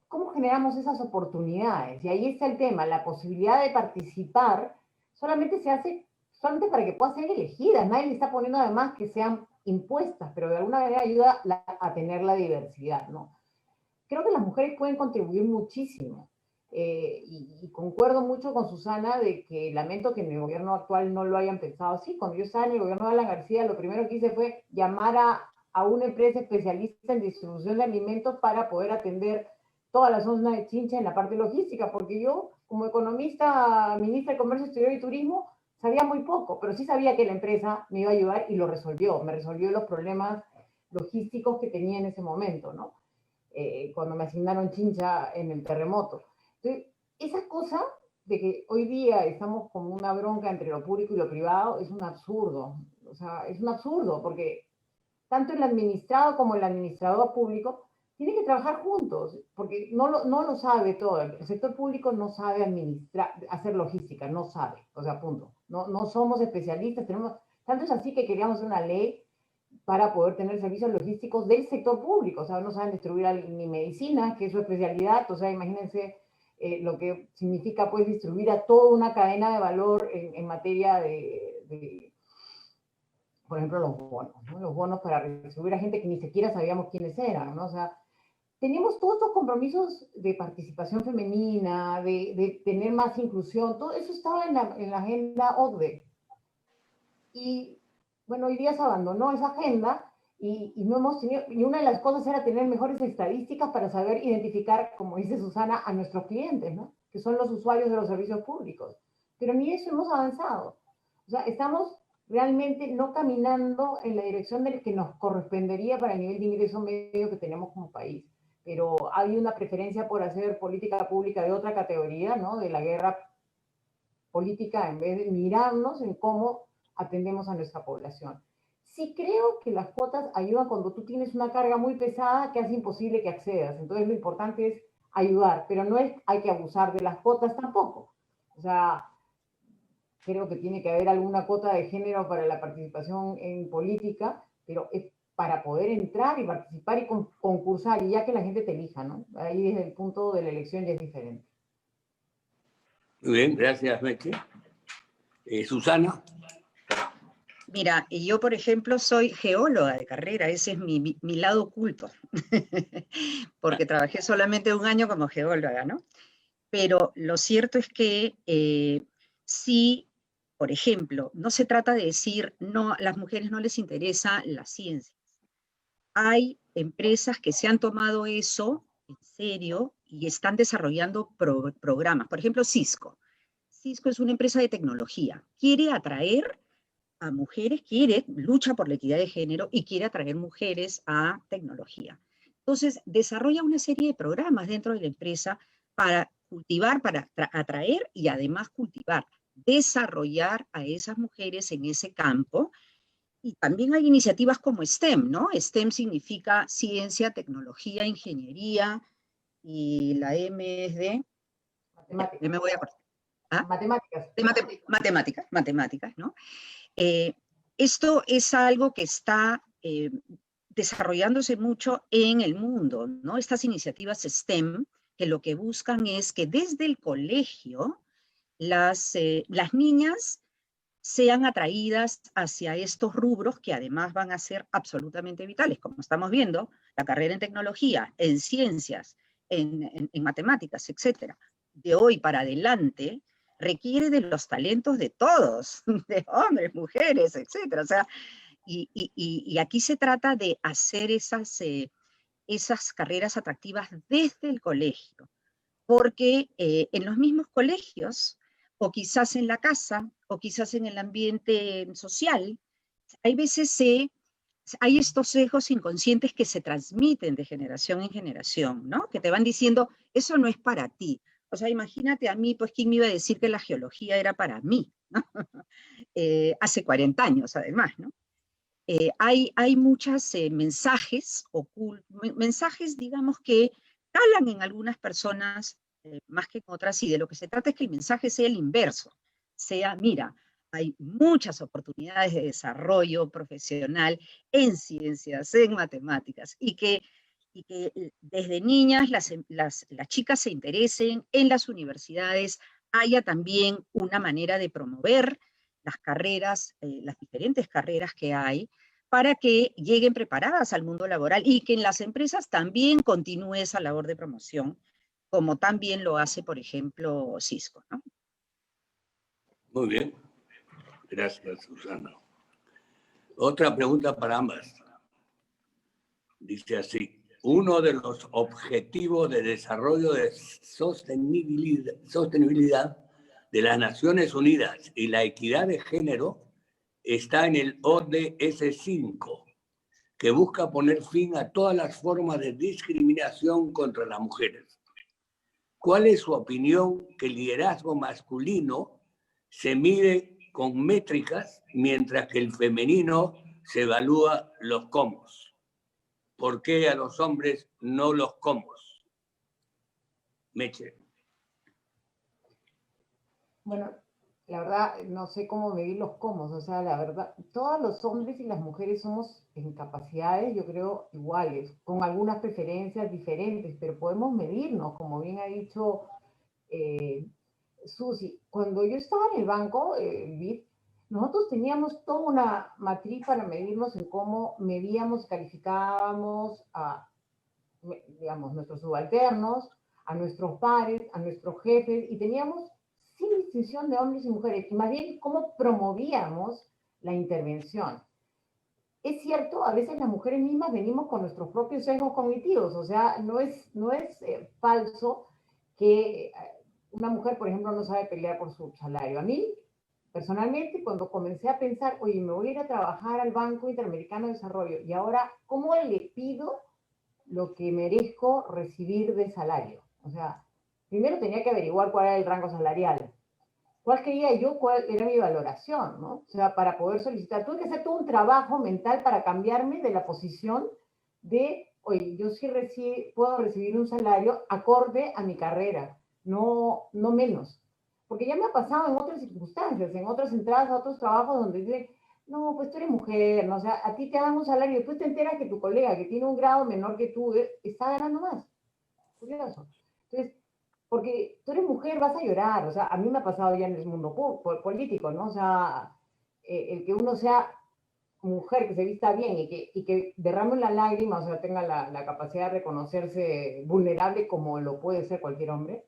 ¿cómo generamos esas oportunidades? Y ahí está el tema, la posibilidad de participar solamente se hace solamente para que puedan ser elegidas, nadie le está poniendo además que sean impuestas, pero de alguna manera ayuda a tener la diversidad, ¿no? Creo que las mujeres pueden contribuir muchísimo. Y concuerdo mucho con Susana de que lamento que en el gobierno actual no lo hayan pensado así. Cuando yo estaba en el gobierno de Alan García, lo primero que hice fue llamar a una empresa especialista en distribución de alimentos para poder atender toda la zona de Chincha en la parte logística, porque yo, como economista, ministra de Comercio Exterior y Turismo, sabía muy poco, pero sí sabía que la empresa me iba a ayudar y lo resolvió, me resolvió los problemas logísticos que tenía en ese momento, ¿no? Cuando me asignaron Chincha en el terremoto. Entonces, esa cosa de que hoy día estamos como una bronca entre lo público y lo privado es un absurdo. O sea, es un absurdo porque tanto el administrado como el administrador público tienen que trabajar juntos, porque no lo sabe todo. El sector público no sabe hacer logística, no sabe, o sea, punto. No somos especialistas, tanto es así que queríamos una ley para poder tener servicios logísticos del sector público. O sea, no saben distribuir ni medicina, que es su especialidad. O sea, imagínense lo que significa pues distribuir a toda una cadena de valor en materia de, por ejemplo, los bonos, ¿no? Los bonos para distribuir a gente que ni siquiera sabíamos quiénes eran, ¿no? O sea, teníamos todos estos compromisos de participación femenina, de tener más inclusión, todo eso estaba en la agenda OCDE. Y bueno, hoy día se abandonó esa agenda y no hemos tenido, y una de las cosas era tener mejores estadísticas para saber identificar, como dice Susana, a nuestros clientes, ¿no? Que son los usuarios de los servicios públicos. Pero ni eso hemos avanzado. O sea, estamos realmente no caminando en la dirección del que nos correspondería para el nivel de ingreso medio que tenemos como país. Pero hay una preferencia por hacer política pública de otra categoría, ¿no? De la guerra política, en vez de mirarnos en cómo atendemos a nuestra población. Sí creo que las cuotas ayudan cuando tú tienes una carga muy pesada que hace imposible que accedas. Entonces lo importante es ayudar, pero no hay que abusar de las cuotas tampoco. O sea, creo que tiene que haber alguna cuota de género para la participación en política, pero es para poder entrar y participar y concursar, y ya que la gente te elija, ¿no? Ahí desde el punto de la elección ya es diferente. Muy bien, gracias, Meche. Susana. Mira, y yo, por ejemplo, soy geóloga de carrera, ese es mi lado oculto, porque trabajé solamente 1 año como geóloga, ¿no? Pero lo cierto es que sí, por ejemplo, no se trata de decir, no, a las mujeres no les interesa la ciencia. Hay empresas que se han tomado eso en serio y están desarrollando programas. Por ejemplo, Cisco. Cisco es una empresa de tecnología. Quiere atraer a mujeres, lucha por la equidad de género y quiere atraer mujeres a tecnología. Entonces, desarrolla una serie de programas dentro de la empresa para cultivar, para atraer y además cultivar, desarrollar a esas mujeres en ese campo. Y también hay iniciativas como STEM, ¿no? STEM significa ciencia, tecnología, ingeniería, y la M es de... Matemáticas. Me voy a acordar. ¿Ah? Matemáticas. Matemáticas, ¿no? Esto es algo que está desarrollándose mucho en el mundo, ¿no? Estas iniciativas STEM, que lo que buscan es que desde el colegio las niñas sean atraídas hacia estos rubros que además van a ser absolutamente vitales, como estamos viendo, la carrera en tecnología, en ciencias, en matemáticas, etcétera. De hoy para adelante requiere de los talentos de todos, de hombres, mujeres, etcétera. O sea, y aquí se trata de hacer esas carreras atractivas desde el colegio, porque en los mismos colegios, o quizás en la casa, o quizás en el ambiente social, hay veces hay estos sesgos inconscientes que se transmiten de generación en generación, ¿no? Que te van diciendo, eso no es para ti. O sea, imagínate a mí, pues, ¿quién me iba a decir que la geología era para mí? ¿No? Hace 40 años, además, ¿no? Hay muchos mensajes ocultos, mensajes, digamos, que calan en algunas personas más que en otras, y de lo que se trata es que el mensaje sea el inverso, sea, mira, hay muchas oportunidades de desarrollo profesional en ciencias, en matemáticas, y que desde niñas las chicas se interesen en las universidades, haya también una manera de promover las carreras, las diferentes carreras que hay, para que lleguen preparadas al mundo laboral y que en las empresas también continúe esa labor de promoción, como también lo hace, por ejemplo, Cisco, ¿no? Muy bien. Gracias, Susana. Otra pregunta para ambas. Dice así: uno de los objetivos de desarrollo de sostenibilidad de las Naciones Unidas y la equidad de género está en el ODS 5, que busca poner fin a todas las formas de discriminación contra las mujeres. ¿Cuál es su opinión que el liderazgo masculino se mide con métricas mientras que el femenino se evalúa los cómo? ¿Por qué a los hombres no los cómo? Meche. Bueno, la verdad, no sé cómo medir los cómo, o sea, la verdad, todos los hombres y las mujeres somos en capacidades, yo creo, iguales, con algunas preferencias diferentes, pero podemos medirnos, como bien ha dicho Susi. Cuando yo estaba en el banco, BID, nosotros teníamos toda una matriz para medirnos en cómo medíamos, calificábamos a, digamos, nuestros subalternos, a nuestros pares, a nuestros jefes, y teníamos sin distinción de hombres y mujeres, y más bien cómo promovíamos la intervención. Es cierto, a veces las mujeres mismas venimos con nuestros propios sesgos cognitivos, o sea, no es falso que una mujer, por ejemplo, no sabe pelear por su salario. A mí, personalmente, cuando comencé a pensar, oye, me voy a ir a trabajar al Banco Interamericano de Desarrollo, y ahora, ¿cómo le pido lo que merezco recibir de salario? O sea, primero tenía que averiguar cuál era el rango salarial, cuál quería yo, cuál era mi valoración, ¿no? O sea, para poder solicitar, tuve que hacer todo un trabajo mental para cambiarme de la posición de oye, yo sí puedo recibir un salario acorde a mi carrera, no menos. Porque ya me ha pasado en otras circunstancias, en otras entradas a otros trabajos donde dicen, no, pues tú eres mujer, ¿no? O sea, a ti te dan un salario y después te enteras que tu colega que tiene un grado menor que tú está ganando más. Curioso. Entonces, porque tú eres mujer, vas a llorar. O sea, a mí me ha pasado ya en el mundo político, ¿no? O sea, el que uno sea mujer, que se vista bien y que derrame una lágrima, o sea, tenga la capacidad de reconocerse vulnerable como lo puede ser cualquier hombre,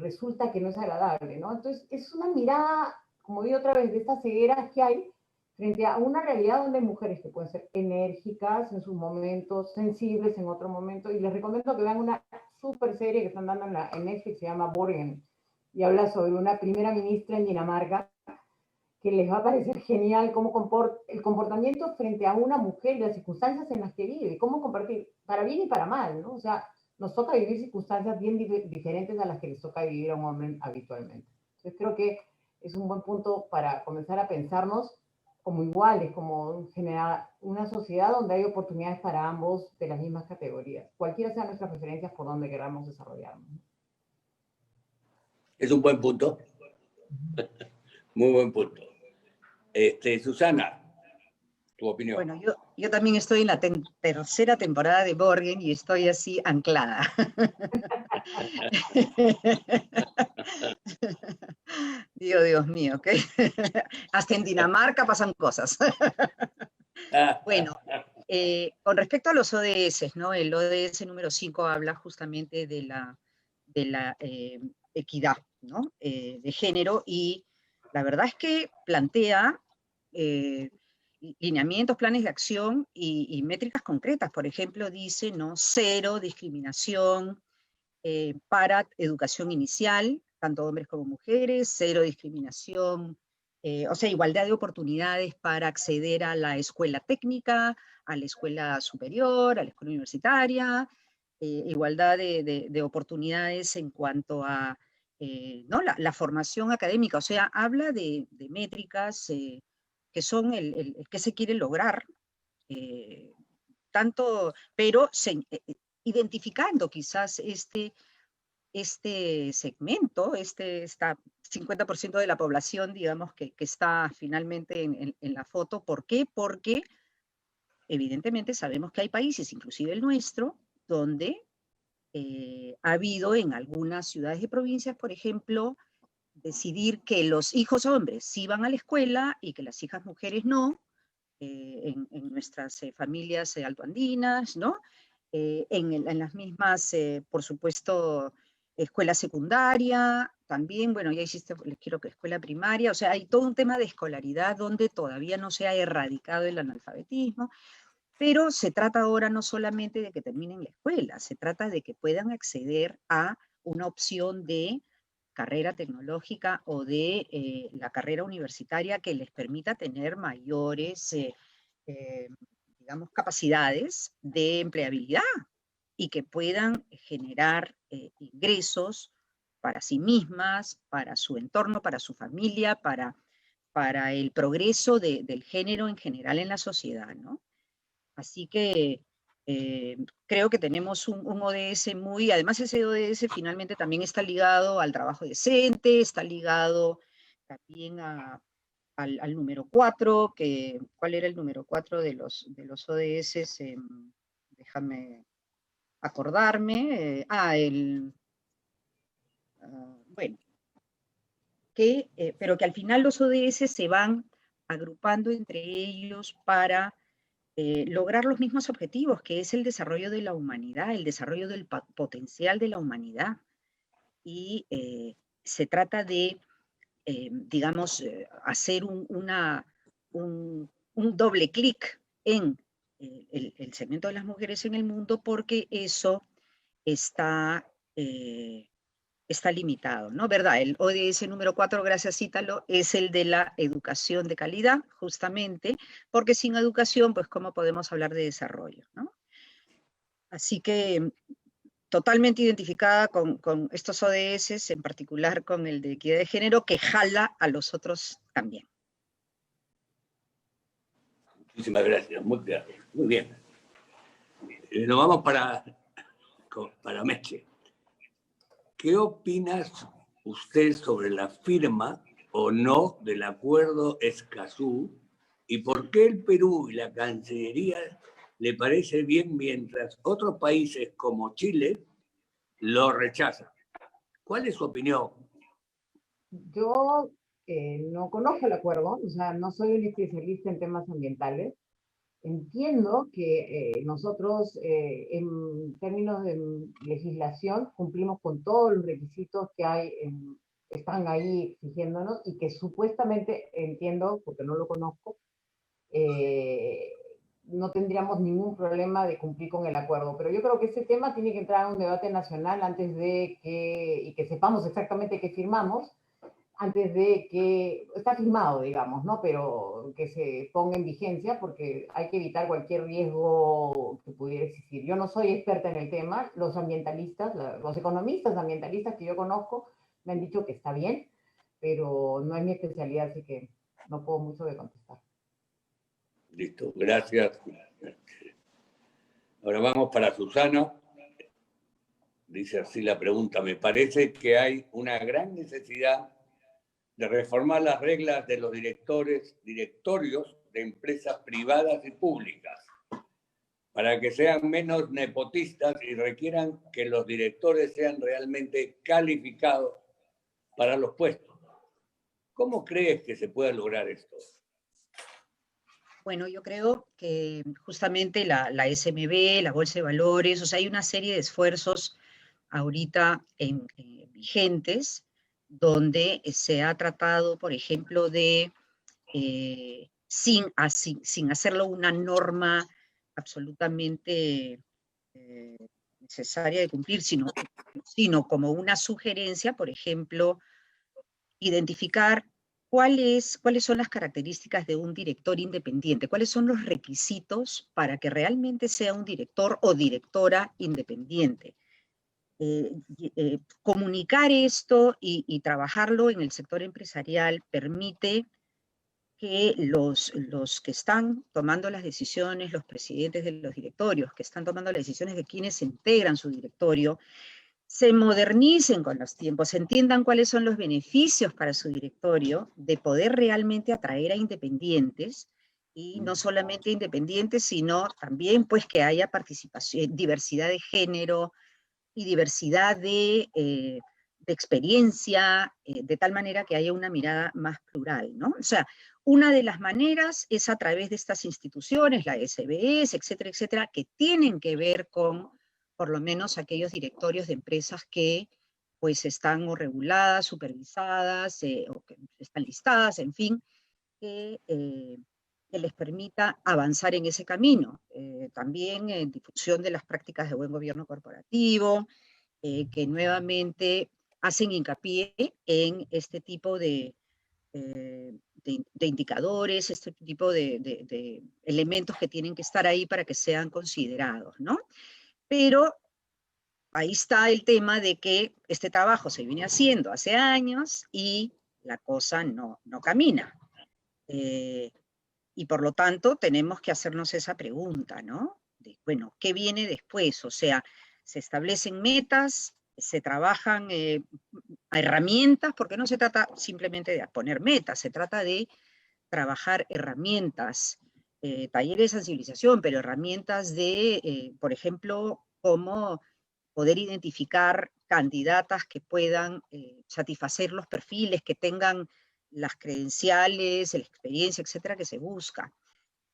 resulta que no es agradable, ¿no? Entonces, es una mirada, como digo otra vez, de estas cegueras que hay frente a una realidad donde hay mujeres que pueden ser enérgicas en sus momentos, sensibles en otro momento, y les recomiendo que vean una súper serie que están dando en Netflix, se llama Borgen, y habla sobre una primera ministra en Dinamarca, que les va a parecer genial cómo el comportamiento frente a una mujer y las circunstancias en las que vive, cómo compartir, para bien y para mal, ¿no? O sea, nos toca vivir circunstancias bien diferentes a las que les toca vivir a un hombre habitualmente. Entonces creo que es un buen punto para comenzar a pensarnos como iguales, como generar una sociedad donde hay oportunidades para ambos de las mismas categorías, cualquiera sean nuestras preferencias por donde queramos desarrollarnos. Es un buen punto. Muy buen punto. Susana, tu opinión. Bueno, yo también estoy en la tercera temporada de Borgen y estoy así anclada. Dios mío, ¿ok? Hasta en Dinamarca pasan cosas. Bueno, con respecto a los ODS, ¿no? El ODS número 5 habla justamente de la equidad, ¿no? De género, y la verdad es que plantea lineamientos, planes de acción y métricas concretas. Por ejemplo, dice, ¿no? 0 discriminación para educación inicial, tanto hombres como mujeres, 0 discriminación, o sea, igualdad de oportunidades para acceder a la escuela técnica, a la escuela superior, a la escuela universitaria, igualdad de oportunidades en cuanto a ¿no? la formación académica, o sea, habla de métricas que son el que se quiere lograr, tanto, pero identificando quizás este segmento, está 50% de la población, digamos, que está finalmente en la foto. ¿Por qué? Porque evidentemente sabemos que hay países, inclusive el nuestro, donde ha habido en algunas ciudades y provincias, por ejemplo, decidir que los hijos hombres sí van a la escuela y que las hijas mujeres no, en nuestras familias altoandinas, ¿no? En las mismas, por supuesto, escuela secundaria, también, bueno, ya existe, les quiero que escuela primaria, o sea, hay todo un tema de escolaridad donde todavía no se ha erradicado el analfabetismo, pero se trata ahora no solamente de que terminen la escuela, se trata de que puedan acceder a una opción de carrera tecnológica o de la carrera universitaria que les permita tener mayores, digamos, capacidades de empleabilidad y que puedan generar ingresos para sí mismas, para su entorno, para su familia, para el progreso del género en general en la sociedad, ¿no? Así que creo que tenemos un ODS además ese ODS finalmente también está ligado al trabajo decente, está ligado también al número 4, ¿cuál era el número 4 de los ODS? Déjame acordarme. Bueno, pero que al final los ODS se van agrupando entre ellos para lograr los mismos objetivos, que es el desarrollo de la humanidad, el desarrollo del potencial de la humanidad. Y se trata de, digamos, hacer un doble clic en el segmento de las mujeres en el mundo, porque eso está limitado, ¿no? ¿Verdad? El ODS número 4, gracias Ítalo, es el de la educación de calidad, justamente, porque sin educación, pues, ¿cómo podemos hablar de desarrollo, ¿no? Así que totalmente identificada con estos ODS, en particular con el de equidad de género, que jala a los otros también. Muchísimas gracias, muy bien. Nos vamos para Meche. ¿Qué opinas usted sobre la firma o no del acuerdo Escazú y por qué el Perú y la Cancillería le parece bien mientras otros países como Chile lo rechazan? ¿Cuál es su opinión? Yo no conozco el acuerdo, o sea, no soy un especialista en temas ambientales. Entiendo que nosotros, en términos de legislación, cumplimos con todos los requisitos que hay, están ahí exigiéndonos y que supuestamente entiendo, porque no lo conozco, eh, no tendríamos ningún problema de cumplir con el acuerdo. Pero yo creo que ese tema tiene que entrar a un debate nacional antes de y que sepamos exactamente qué firmamos, antes de que, está firmado, digamos, ¿no? Pero que se ponga en vigencia porque hay que evitar cualquier riesgo que pudiera existir. Yo no soy experta en el tema, los ambientalistas, los economistas ambientalistas que yo conozco me han dicho que está bien, pero no es mi especialidad, así que no puedo mucho de contestar. Listo, gracias. Ahora vamos para Susana. Dice así la pregunta: me parece que hay una gran necesidad de reformar las reglas de los directorios de empresas privadas y públicas para que sean menos nepotistas y requieran que los directores sean realmente calificados para los puestos. ¿Cómo crees que se puede lograr esto? Bueno, yo creo que justamente la SMB, la Bolsa de Valores, o sea, hay una serie de esfuerzos ahorita vigentes donde se ha tratado, por ejemplo, de, sin hacerlo una norma absolutamente necesaria de cumplir, sino como una sugerencia, por ejemplo, identificar cuáles son las características de un director independiente, cuáles son los requisitos para que realmente sea un director o directora independiente. Comunicar esto y trabajarlo en el sector empresarial permite que los que están tomando las decisiones, los presidentes de los directorios, que están tomando las decisiones de quienes integran su directorio, se modernicen con los tiempos, entiendan cuáles son los beneficios para su directorio de poder realmente atraer a independientes, y no solamente independientes, sino también pues que haya participación, diversidad de género y diversidad de experiencia, de tal manera que haya una mirada más plural, ¿no? O sea, una de las maneras es a través de estas instituciones, la SBS, etcétera, etcétera, que tienen que ver con, por lo menos, aquellos directorios de empresas que pues están o reguladas, supervisadas, o que están listadas, en fin, que les permita avanzar en ese camino. También en difusión de las prácticas de buen gobierno corporativo, que nuevamente hacen hincapié en este tipo de indicadores, este tipo de elementos que tienen que estar ahí para que sean considerados, ¿no? Pero ahí está el tema de que este trabajo se viene haciendo hace años y la cosa no camina. Y por lo tanto tenemos que hacernos esa pregunta, ¿no? De, bueno, ¿qué viene después? O sea, se establecen metas, se trabajan herramientas, porque no se trata simplemente de poner metas, se trata de trabajar herramientas, talleres de sensibilización, pero herramientas de, por ejemplo, cómo poder identificar candidatas que puedan satisfacer los perfiles, que tengan las credenciales, la experiencia, etcétera, que se busca.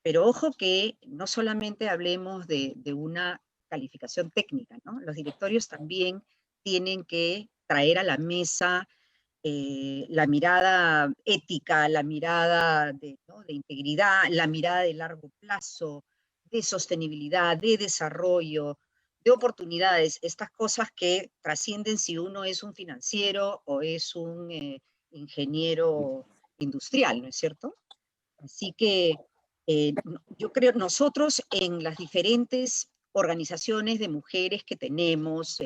Pero ojo que no solamente hablemos de una calificación técnica, ¿no? Los directorios también tienen que traer a la mesa la mirada ética, la mirada ¿no? de integridad, la mirada de largo plazo, de sostenibilidad, de desarrollo, de oportunidades, estas cosas que trascienden si uno es un financiero o es un ingeniero industrial, ¿no es cierto? Así que yo creo, nosotros en las diferentes organizaciones de mujeres que tenemos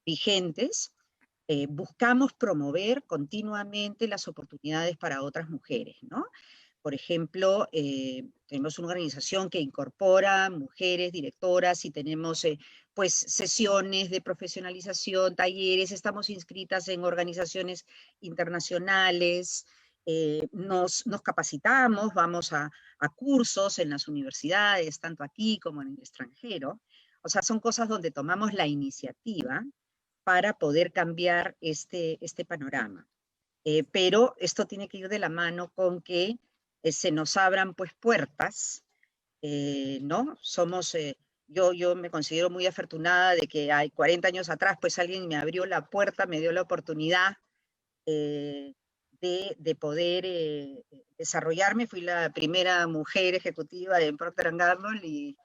vigentes, buscamos promover continuamente las oportunidades para otras mujeres, ¿no? Por ejemplo, tenemos una organización que incorpora mujeres directoras y tenemos pues sesiones de profesionalización, talleres, estamos inscritas en organizaciones internacionales, nos capacitamos, vamos a cursos en las universidades, tanto aquí como en el extranjero. O sea, son cosas donde tomamos la iniciativa para poder cambiar este panorama. Pero esto tiene que ir de la mano con que se nos abran pues puertas, ¿no? Yo me considero muy afortunada de que hay 40 años atrás pues alguien me abrió la puerta, me dio la oportunidad de poder desarrollarme. Fui la primera mujer ejecutiva en Procter & Gamble y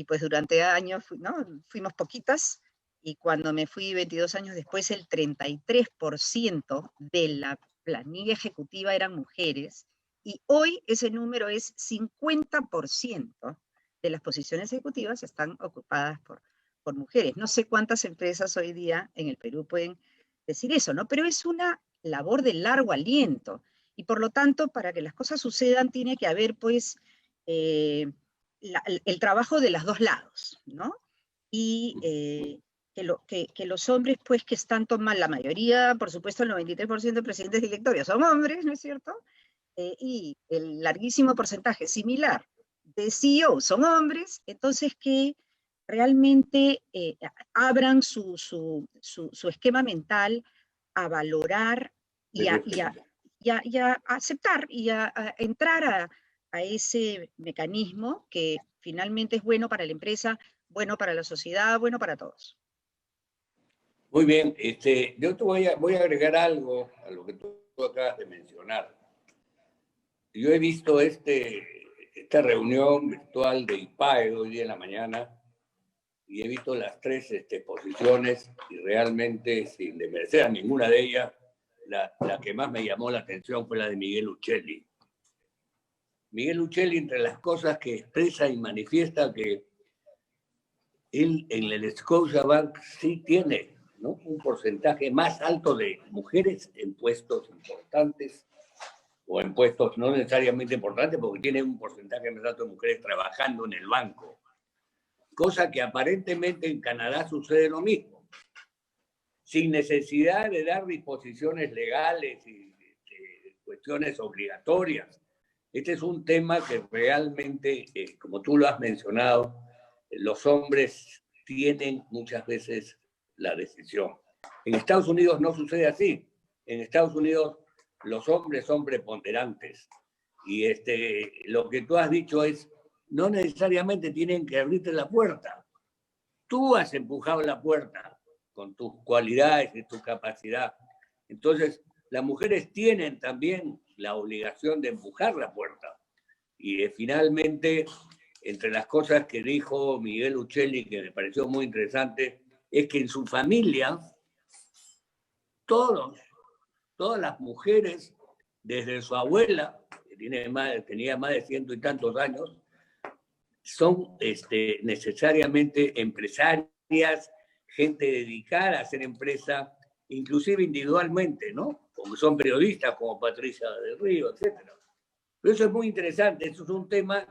pues durante años ¿no? Fuimos poquitas, y cuando me fui 22 años después, el 33% de la planilla ejecutiva eran mujeres, y hoy ese número es 50% de las posiciones ejecutivas están ocupadas por mujeres. No sé cuántas empresas hoy día en el Perú pueden decir eso, ¿no? Pero es una labor de largo aliento, y por lo tanto, para que las cosas sucedan, tiene que haber, pues, el trabajo de los dos lados, ¿no? Y que los hombres, pues, que están tomando, la mayoría, por supuesto, el 93% de presidentes directorios son hombres, ¿no es cierto? Y el larguísimo porcentaje similar de CEO son hombres, entonces que realmente abran su esquema mental a valorar y a aceptar y a entrar a ese mecanismo que finalmente es bueno para la empresa, bueno para la sociedad, bueno para todos. Muy bien, yo te voy a agregar algo a lo que tú acabas de mencionar. Yo he visto esta reunión virtual de IPAE hoy día en la mañana, y he visto las tres posiciones, y realmente, sin desmerecer a ninguna de ellas, la que más me llamó la atención fue la de Miguel Uccelli. Miguel Uccelli, entre las cosas que expresa y manifiesta, que él en el Scotiabank sí tiene, ¿no?, un porcentaje más alto de mujeres en puestos importantes, o en puestos no necesariamente importantes, porque tiene un porcentaje más alto de mujeres trabajando en el banco. Cosa que aparentemente en Canadá sucede lo mismo, sin necesidad de dar disposiciones legales y cuestiones obligatorias. Este es un tema que realmente, como tú lo has mencionado, los hombres tienen muchas veces la decisión. En Estados Unidos no sucede así. En Estados Unidos los hombres son preponderantes, y lo que tú has dicho es, no necesariamente tienen que abrirte la puerta. Tú has empujado la puerta con tus cualidades y tu capacidad. Entonces, las mujeres tienen también la obligación de empujar la puerta. Y finalmente, entre las cosas que dijo Miguel Uccelli, que me pareció muy interesante, es que en su familia, todas las mujeres, desde su abuela, que tenía más de 100 y tantos años, son necesariamente empresarias, gente dedicada a hacer empresa, inclusive individualmente, ¿no? Como son periodistas como Patricia del Río, etc. Pero eso es muy interesante, eso es un tema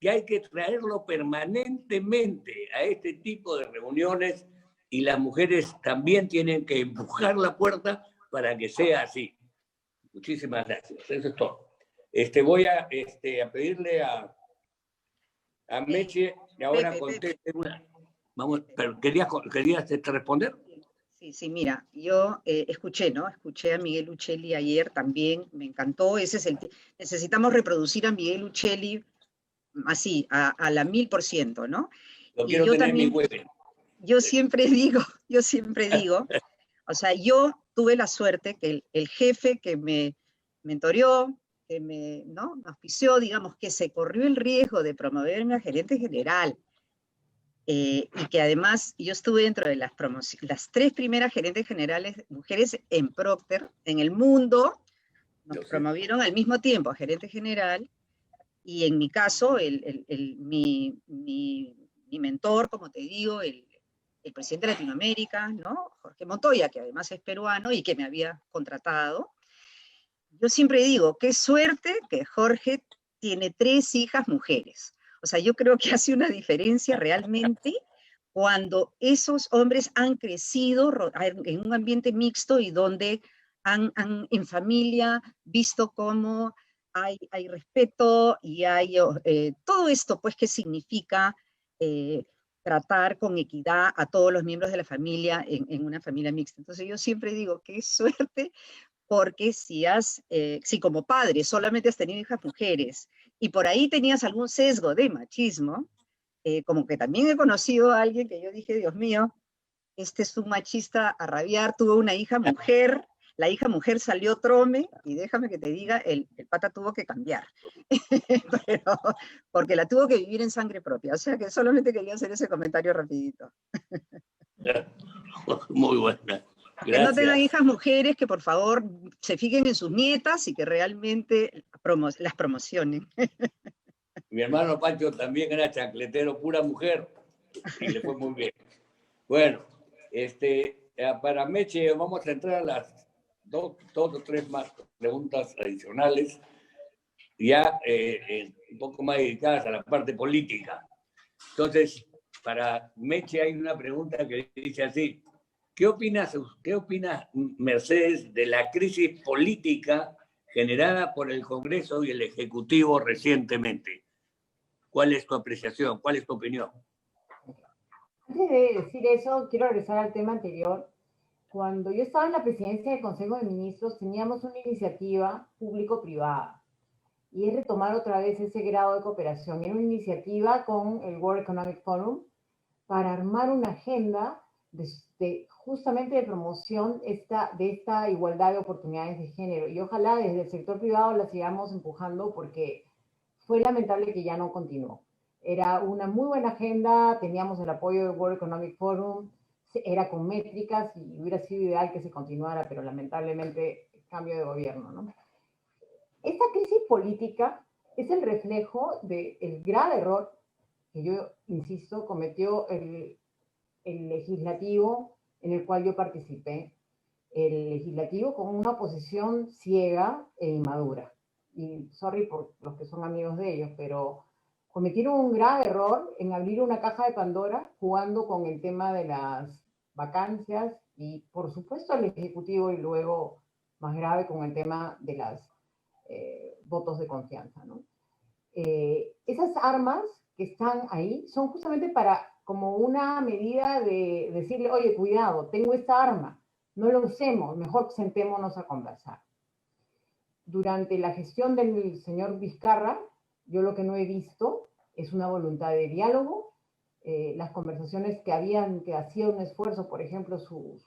que hay que traerlo permanentemente a este tipo de reuniones, y las mujeres también tienen que empujar la puerta para que sea así. Muchísimas gracias, eso es todo. Voy a pedirle a Meche, y ahora conteste una. Vamos, pero ¿querías responder? Sí, mira, yo escuché a Miguel Uccelli ayer también, me encantó. Necesitamos reproducir a Miguel Uccelli así, a la 1000%, ¿no? Lo quiero tener en mi web. Yo siempre digo, o sea, yo tuve la suerte que el jefe que me mentoreó, que me auspició, digamos, que se corrió el riesgo de promoverme a gerente general, y que además yo estuve dentro de las 3 primeras gerentes generales mujeres en Procter, en el mundo, nos promovieron al mismo tiempo a gerente general, y en mi caso, mi mentor, como te digo, el presidente de Latinoamérica, ¿no?, Jorge Montoya, que además es peruano y que me había contratado. Yo siempre digo, qué suerte que Jorge tiene 3 hijas mujeres. O sea, yo creo que hace una diferencia realmente cuando esos hombres han crecido en un ambiente mixto y donde han en familia visto cómo hay respeto y hay todo esto, pues, que significa tratar con equidad a todos los miembros de la familia en una familia mixta. Entonces yo siempre digo, qué suerte, porque si como padre solamente has tenido hijas mujeres y por ahí tenías algún sesgo de machismo, como que también he conocido a alguien que yo dije, Dios mío, este es un machista a rabiar, tuvo una hija mujer, la hija mujer salió trome, y déjame que te diga, el pata tuvo que cambiar, pero, porque la tuvo que vivir en sangre propia. O sea que solamente quería hacer ese comentario rapidito. Muy buena. Que no tengan Gracias. hijas mujeres, que por favor se fijen en sus nietas y que realmente las promocionen. Mi hermano Pancho también era chancletero, pura mujer, y le fue muy bien. Bueno, para Meche vamos a entrar a las dos o tres más preguntas adicionales, ya un poco más dedicadas a la parte política. Entonces, para Meche hay una pregunta que dice así: ¿qué opina Mercedes de la crisis política generada por el Congreso y el Ejecutivo recientemente? ¿Cuál es tu apreciación? ¿Cuál es tu opinión? Antes de decir eso, quiero regresar al tema anterior. Cuando yo estaba en la presidencia del Consejo de Ministros, teníamos una iniciativa público-privada y es retomar otra vez ese grado de cooperación. Era una iniciativa con el World Economic Forum para armar una agenda justamente de promoción de esta igualdad de oportunidades de género. Y ojalá desde el sector privado la sigamos empujando, porque fue lamentable que ya no continuó. Era una muy buena agenda, teníamos el apoyo del World Economic Forum, era con métricas y hubiera sido ideal que se continuara, pero lamentablemente cambio de gobierno, ¿no? Esta crisis política es el reflejo del grave error que yo, insisto, cometió el legislativo en el cual yo participé, el legislativo con una oposición ciega e inmadura. Y sorry por los que son amigos de ellos, pero cometieron un grave error en abrir una caja de Pandora jugando con el tema de las vacancias y, por supuesto, al Ejecutivo, y luego, más grave, con el tema de los votos de confianza, ¿no? Esas armas que están ahí son justamente para, como una medida de decirle, oye, cuidado, tengo esta arma, no lo usemos, mejor sentémonos a conversar. Durante la gestión del señor Vizcarra, yo lo que no he visto es una voluntad de diálogo. Las conversaciones que hacía un esfuerzo, por ejemplo, su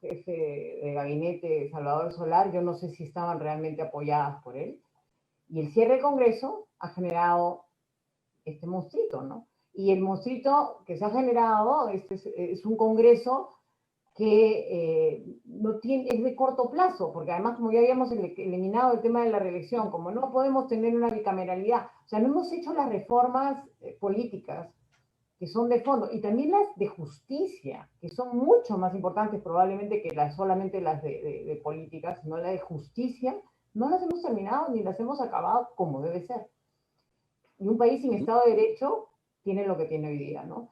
jefe de gabinete, Salvador Solar, yo no sé si estaban realmente apoyadas por él. Y el cierre del Congreso ha generado este monstruito, ¿no? Y el monstruito que se ha generado es un Congreso que no tiene, es de corto plazo, porque además, como ya habíamos eliminado el tema de la reelección, como no podemos tener una bicameralidad, o sea, no hemos hecho las reformas políticas que son de fondo, y también las de justicia, que son mucho más importantes probablemente que solamente las de políticas, sino las de justicia, no las hemos terminado ni las hemos acabado como debe ser. Y un país sin Estado de Derecho tiene lo que tiene hoy día, ¿no?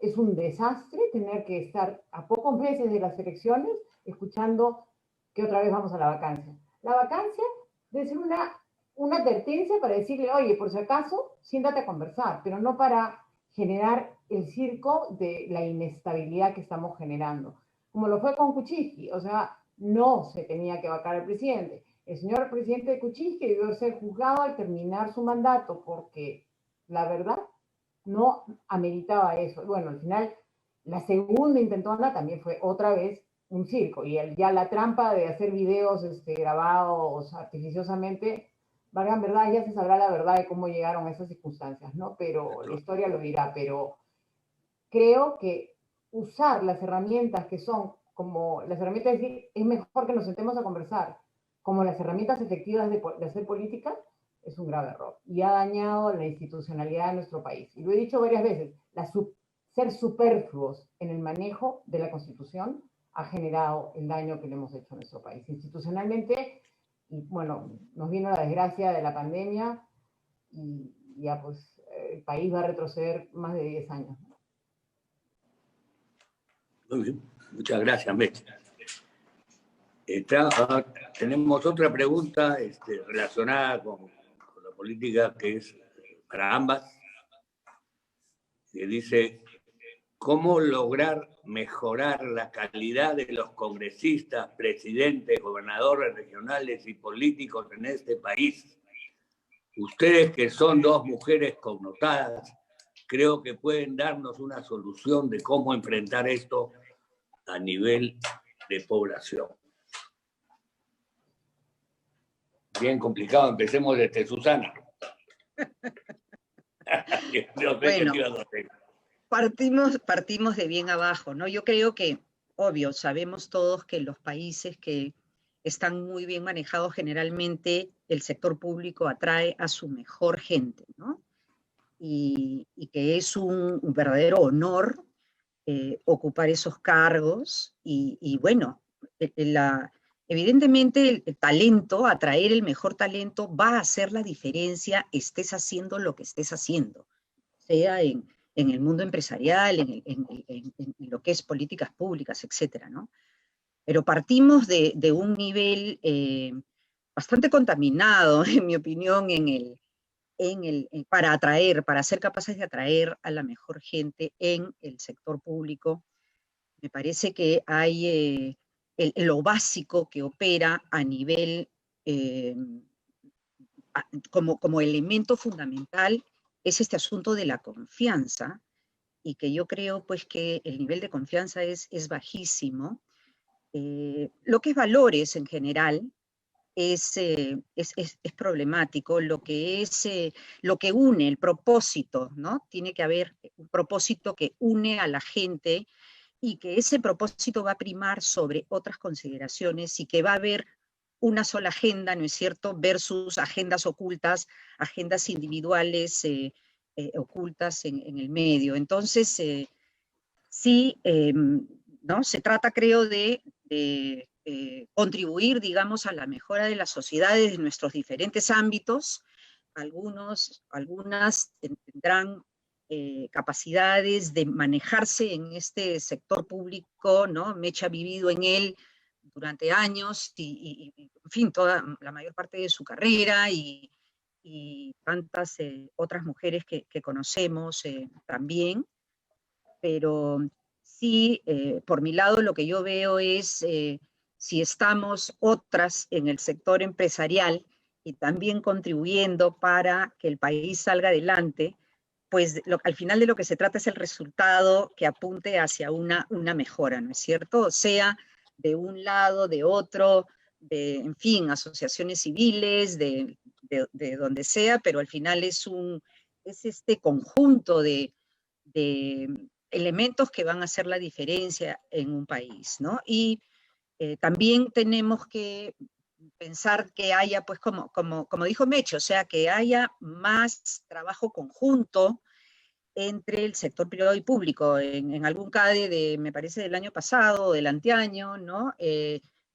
Es un desastre tener que estar a pocos meses de las elecciones escuchando que otra vez vamos a la vacancia. La vacancia debe ser una advertencia para decirle, oye, por si acaso, siéntate a conversar, pero no para generar el circo de la inestabilidad que estamos generando. Como lo fue con Kuczynski, o sea, no se tenía que vacar al presidente. El señor presidente de Kuczynski debió ser juzgado al terminar su mandato, porque la verdad no ameritaba eso. Bueno, al final, la segunda intentona también fue otra vez un circo, y ya la trampa de hacer videos grabados artificiosamente, valgan verdad, ya se sabrá la verdad de cómo llegaron a esas circunstancias, ¿no? Pero la historia lo dirá. Pero creo que usar las herramientas que son como las herramientas de decir, es mejor que nos sentemos a conversar, como las herramientas efectivas de hacer política, es un grave error y ha dañado la institucionalidad de nuestro país. Y lo he dicho varias veces, ser superfluos en el manejo de la Constitución ha generado el daño que le hemos hecho a nuestro país. Institucionalmente, y bueno, nos vino la desgracia de la pandemia, y ya pues el país va a retroceder más de 10 años. Muy bien, muchas gracias, Meche. Tenemos otra pregunta relacionada con la política que es para ambas, que dice, ¿cómo lograr mejorar la calidad de los congresistas, presidentes, gobernadores regionales y políticos en este país? Ustedes, que son dos mujeres connotadas, creo que pueden darnos una solución de cómo enfrentar esto a nivel de población. Bien complicado, empecemos desde Susana. Bueno, partimos de bien abajo, ¿no? Yo creo que, obvio, sabemos todos que los países que están muy bien manejados, generalmente el sector público atrae a su mejor gente, ¿no? Y que es un verdadero honor ocupar esos cargos y bueno, evidentemente el talento, atraer el mejor talento va a hacer la diferencia, estés haciendo lo que estés haciendo, sea en el mundo empresarial, en lo que es políticas públicas, etcétera, ¿no? Pero partimos de un nivel bastante contaminado, en mi opinión, para ser capaces de atraer a la mejor gente en el sector público. Me parece que hay lo básico que opera a nivel, como elemento fundamental, es este asunto de la confianza, y que yo creo pues que el nivel de confianza es bajísimo. Lo que es valores en general es problemático, lo que une, el propósito, ¿no? Tiene que haber un propósito que une a la gente y que ese propósito va a primar sobre otras consideraciones y que va a haber una sola agenda, ¿no es cierto?, versus agendas ocultas, agendas individuales ocultas en el medio. Entonces, sí, ¿no? Se trata, creo, de contribuir, digamos, a la mejora de las sociedades de nuestros diferentes ámbitos. Algunas tendrán capacidades de manejarse en este sector público, ¿no? Meche ha vivido en él durante años y en fin, la mayor parte de su carrera y tantas otras mujeres que conocemos también, pero sí, por mi lado lo que yo veo es si estamos otras en el sector empresarial y también contribuyendo para que el país salga adelante, pues al final de lo que se trata es el resultado que apunte hacia una mejora, ¿no es cierto? O sea, de un lado, de otro, en fin, asociaciones civiles, de donde sea, pero al final es este conjunto de elementos que van a hacer la diferencia en un país, ¿no? Y también tenemos que pensar que haya, pues como dijo Meche, o sea, que haya más trabajo conjunto entre el sector privado y público. En algún CADE me parece, del año pasado o del anteaño, ¿no?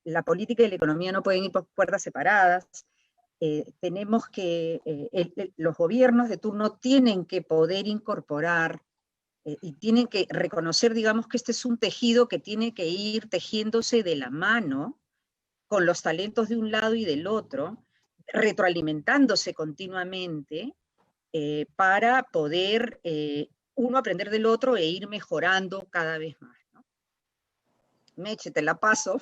La política y la economía no pueden ir por puertas separadas. Tenemos que, los gobiernos de turno tienen que poder incorporar y tienen que reconocer, digamos, que este es un tejido que tiene que ir tejiéndose de la mano con los talentos de un lado y del otro, retroalimentándose continuamente para poder uno aprender del otro e ir mejorando cada vez más, ¿no? Meche, te la paso.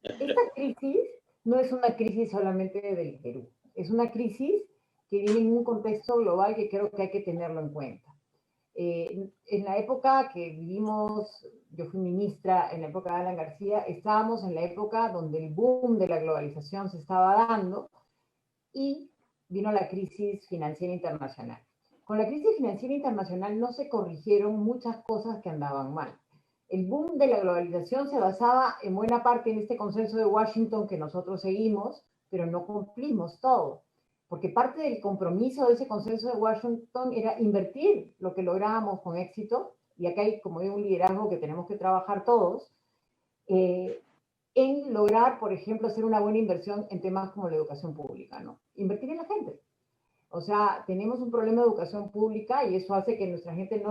Esta crisis no es una crisis solamente del Perú, es una crisis que viene en un contexto global que creo que hay que tenerlo en cuenta. En la época que vivimos, yo fui ministra en la época de Alan García, estábamos en la época donde el boom de la globalización se estaba dando y vino la crisis financiera internacional. Con la crisis financiera internacional no se corrigieron muchas cosas que andaban mal. El boom de la globalización se basaba en buena parte en este consenso de Washington que nosotros seguimos, pero no cumplimos todo. Porque parte del compromiso de ese consenso de Washington era invertir lo que lográbamos con éxito, y acá hay, como digo, un liderazgo que tenemos que trabajar todos, en lograr, por ejemplo, hacer una buena inversión en temas como la educación pública, ¿no? Invertir en la gente. O sea, tenemos un problema de educación pública y eso hace que nuestra gente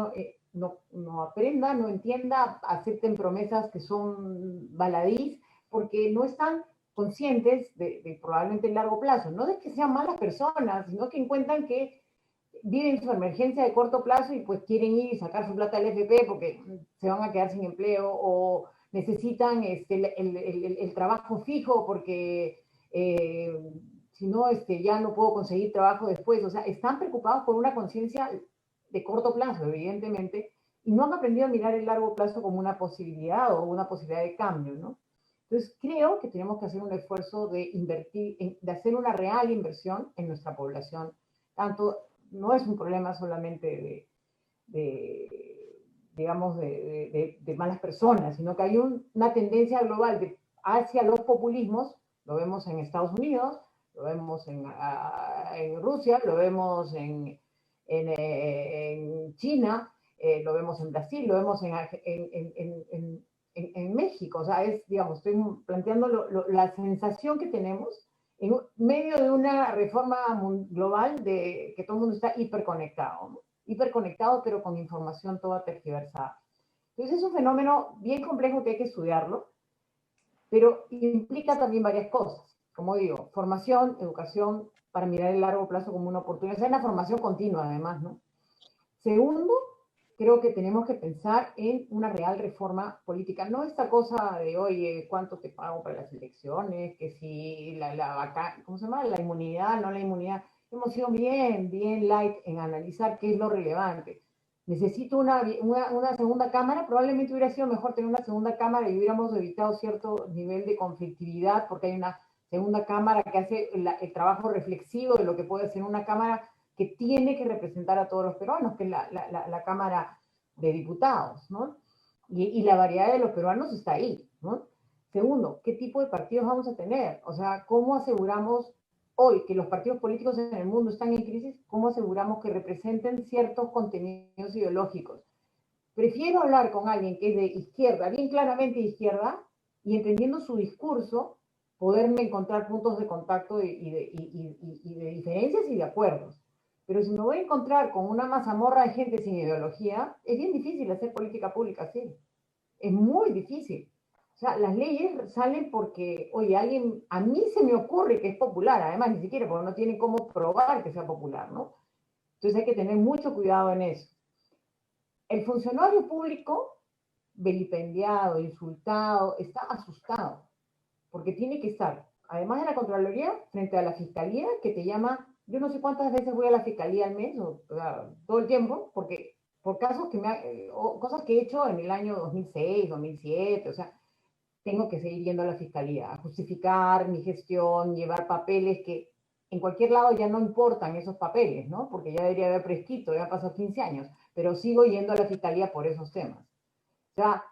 no aprenda, no entienda, acepten promesas que son baladís, porque no están conscientes de probablemente el largo plazo. No de que sean malas personas, sino que encuentran que viven su emergencia de corto plazo y pues quieren ir y sacar su plata del FP porque se van a quedar sin empleo o necesitan el trabajo fijo porque si no, ya no puedo conseguir trabajo después. O sea, están preocupados por una conciencia de corto plazo, evidentemente, y no han aprendido a mirar el largo plazo como una posibilidad o una posibilidad de cambio, ¿no? Entonces, creo que tenemos que hacer un esfuerzo de invertir, de hacer una real inversión en nuestra población. Tanto, no es un problema solamente digamos, de malas personas, sino que hay una tendencia global hacia los populismos. Lo vemos en Estados Unidos, lo vemos en Rusia, lo vemos en China, lo vemos en Brasil, lo vemos en México. O sea, digamos, estoy planteando la sensación que tenemos en medio de una reforma global de que todo el mundo está hiperconectado, ¿no? Hiperconectado, pero con información toda tergiversada. Entonces es un fenómeno bien complejo que hay que estudiarlo, pero implica también varias cosas. Como digo, formación, educación, para mirar el largo plazo como una oportunidad. O sea, una formación continua, además, ¿no? Segundo, creo que tenemos que pensar en una real reforma política. No esta cosa de, oye, ¿cuánto te pago para las elecciones? Que si ¿cómo se llama? La inmunidad, no la inmunidad. Hemos sido bien light en analizar qué es lo relevante. Necesito una segunda cámara. Probablemente hubiera sido mejor tener una segunda cámara y hubiéramos evitado cierto nivel de conflictividad porque hay una segunda cámara que hace el trabajo reflexivo de lo que puede hacer una cámara que tiene que representar a todos los peruanos, que es la Cámara de Diputados, ¿no? Y la variedad de los peruanos está ahí, ¿no? Segundo, ¿qué tipo de partidos vamos a tener? O sea, ¿cómo aseguramos hoy que los partidos políticos en el mundo están en crisis? ¿Cómo aseguramos que representen ciertos contenidos ideológicos? Prefiero hablar con alguien que es de izquierda, bien claramente de izquierda, y entendiendo su discurso, poderme encontrar puntos de contacto y de diferencias y de acuerdos. Pero si me voy a encontrar con una mazamorra de gente sin ideología, es bien difícil hacer política pública así. Es muy difícil. O sea, las leyes salen porque, oye, a mí se me ocurre que es popular, además ni siquiera porque no tienen cómo probar que sea popular, ¿no? Entonces hay que tener mucho cuidado en eso. El funcionario público, vilipendiado, insultado, está asustado, porque tiene que estar, además de la Contraloría, frente a la Fiscalía, que te llama, yo no sé cuántas veces voy a la Fiscalía al mes, o sea, todo el tiempo, porque por casos o cosas que he hecho en el año 2006, 2007, o sea, tengo que seguir yendo a la Fiscalía, a justificar mi gestión, llevar papeles que en cualquier lado ya no importan esos papeles, ¿no? Porque ya debería haber prescrito, ya pasó 15 años, pero sigo yendo a la Fiscalía por esos temas. O sea,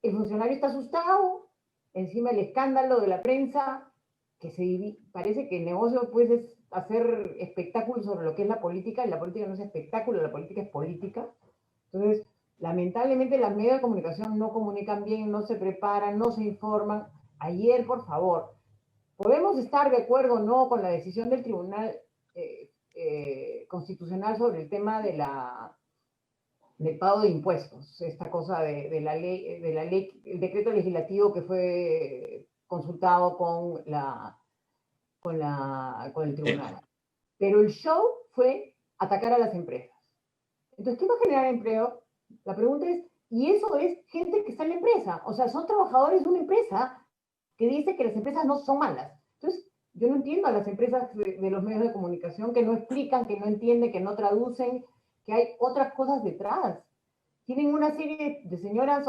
el funcionario está asustado, encima el escándalo de la prensa, que parece que el negocio pues es hacer espectáculos sobre lo que es la política, y la política no es espectáculo, la política es política. Entonces, lamentablemente las medios de comunicación no comunican bien, no se preparan, no se informan. Ayer, por favor, podemos estar de acuerdo o no con la decisión del Tribunal Constitucional sobre el tema del pago de impuestos, esta cosa de la ley, el decreto legislativo que fue consultado con el tribunal. Pero el show fue atacar a las empresas. Entonces, ¿qué va a generar empleo? La pregunta es, y eso es gente que está en la empresa, o sea, son trabajadores de una empresa que dice que las empresas no son malas. Entonces, yo no entiendo a las empresas de los medios de comunicación que no explican, que no entienden, que no traducen, que hay otras cosas detrás. Tienen una serie de señoras,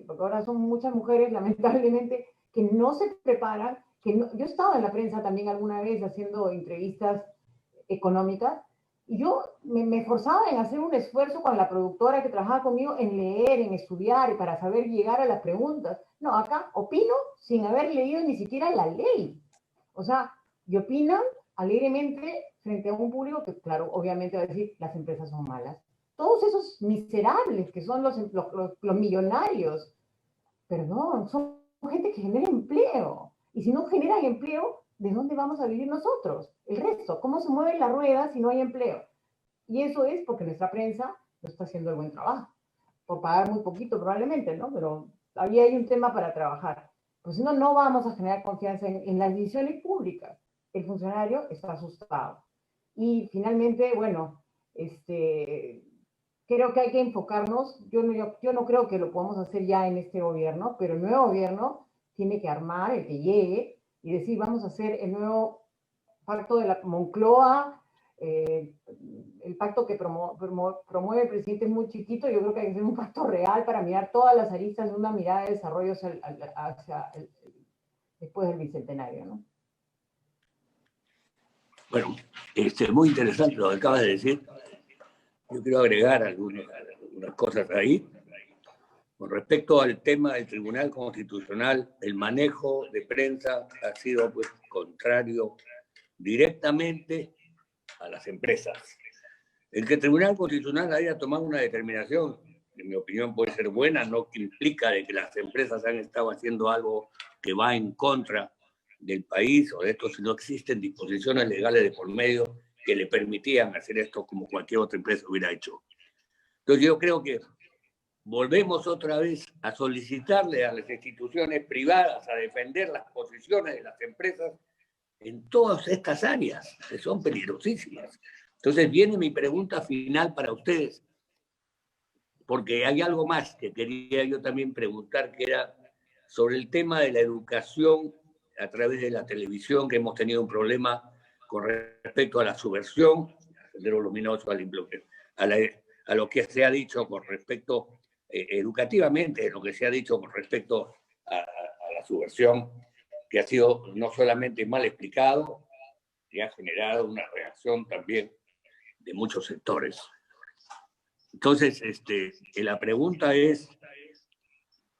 porque ahora son muchas mujeres, lamentablemente, que no se preparan, yo he estado en la prensa también alguna vez haciendo entrevistas económicas, y yo me esforzaba en hacer un esfuerzo con la productora que trabajaba conmigo en leer, en estudiar, para saber llegar a las preguntas. No, acá opino sin haber leído ni siquiera la ley. O sea, y opinan alegremente frente a un público que, claro, obviamente va a decir, las empresas son malas. Todos esos miserables que son los millonarios, perdón, son gente que genera empleo. Y si no generan empleo, ¿de dónde vamos a vivir nosotros? El resto, ¿cómo se mueve la rueda si no hay empleo? Y eso es porque nuestra prensa no está haciendo el buen trabajo. Por pagar muy poquito probablemente, ¿no? Pero ahí hay un tema para trabajar. Pues si no, no vamos a generar confianza en las decisiones públicas. El funcionario está asustado. Y finalmente, bueno, creo que hay que enfocarnos. Yo no creo que lo podamos hacer ya en este gobierno, pero el nuevo gobierno tiene que armar, el que llegue, y decir, vamos a hacer el nuevo pacto de la Moncloa. El pacto que promueve el presidente es muy chiquito. Yo creo que hay que hacer un pacto real para mirar todas las aristas de una mirada de desarrollo después del bicentenario, ¿no? Bueno, muy interesante lo que acabas de decir. Yo quiero agregar algunas cosas ahí. Con respecto al tema del Tribunal Constitucional, el manejo de prensa ha sido pues, contrario directamente a las empresas. El que el Tribunal Constitucional haya tomado una determinación, en mi opinión puede ser buena, no implica de que las empresas han estado haciendo algo que va en contra del país o de esto, si no existen disposiciones legales de por medio que le permitían hacer esto como cualquier otra empresa hubiera hecho. Entonces yo creo que volvemos otra vez a solicitarle a las instituciones privadas a defender las posiciones de las empresas en todas estas áreas, que son peligrosísimas. Entonces viene mi pregunta final para ustedes, porque hay algo más que quería yo también preguntar, que era sobre el tema de la educación a través de la televisión, que hemos tenido un problema con respecto a la subversión, al Sendero Luminoso, a lo que se ha dicho con respecto, educativamente, lo que se ha dicho con respecto a la subversión, que ha sido no solamente mal explicado, que ha generado una reacción también de muchos sectores. Entonces, la pregunta es,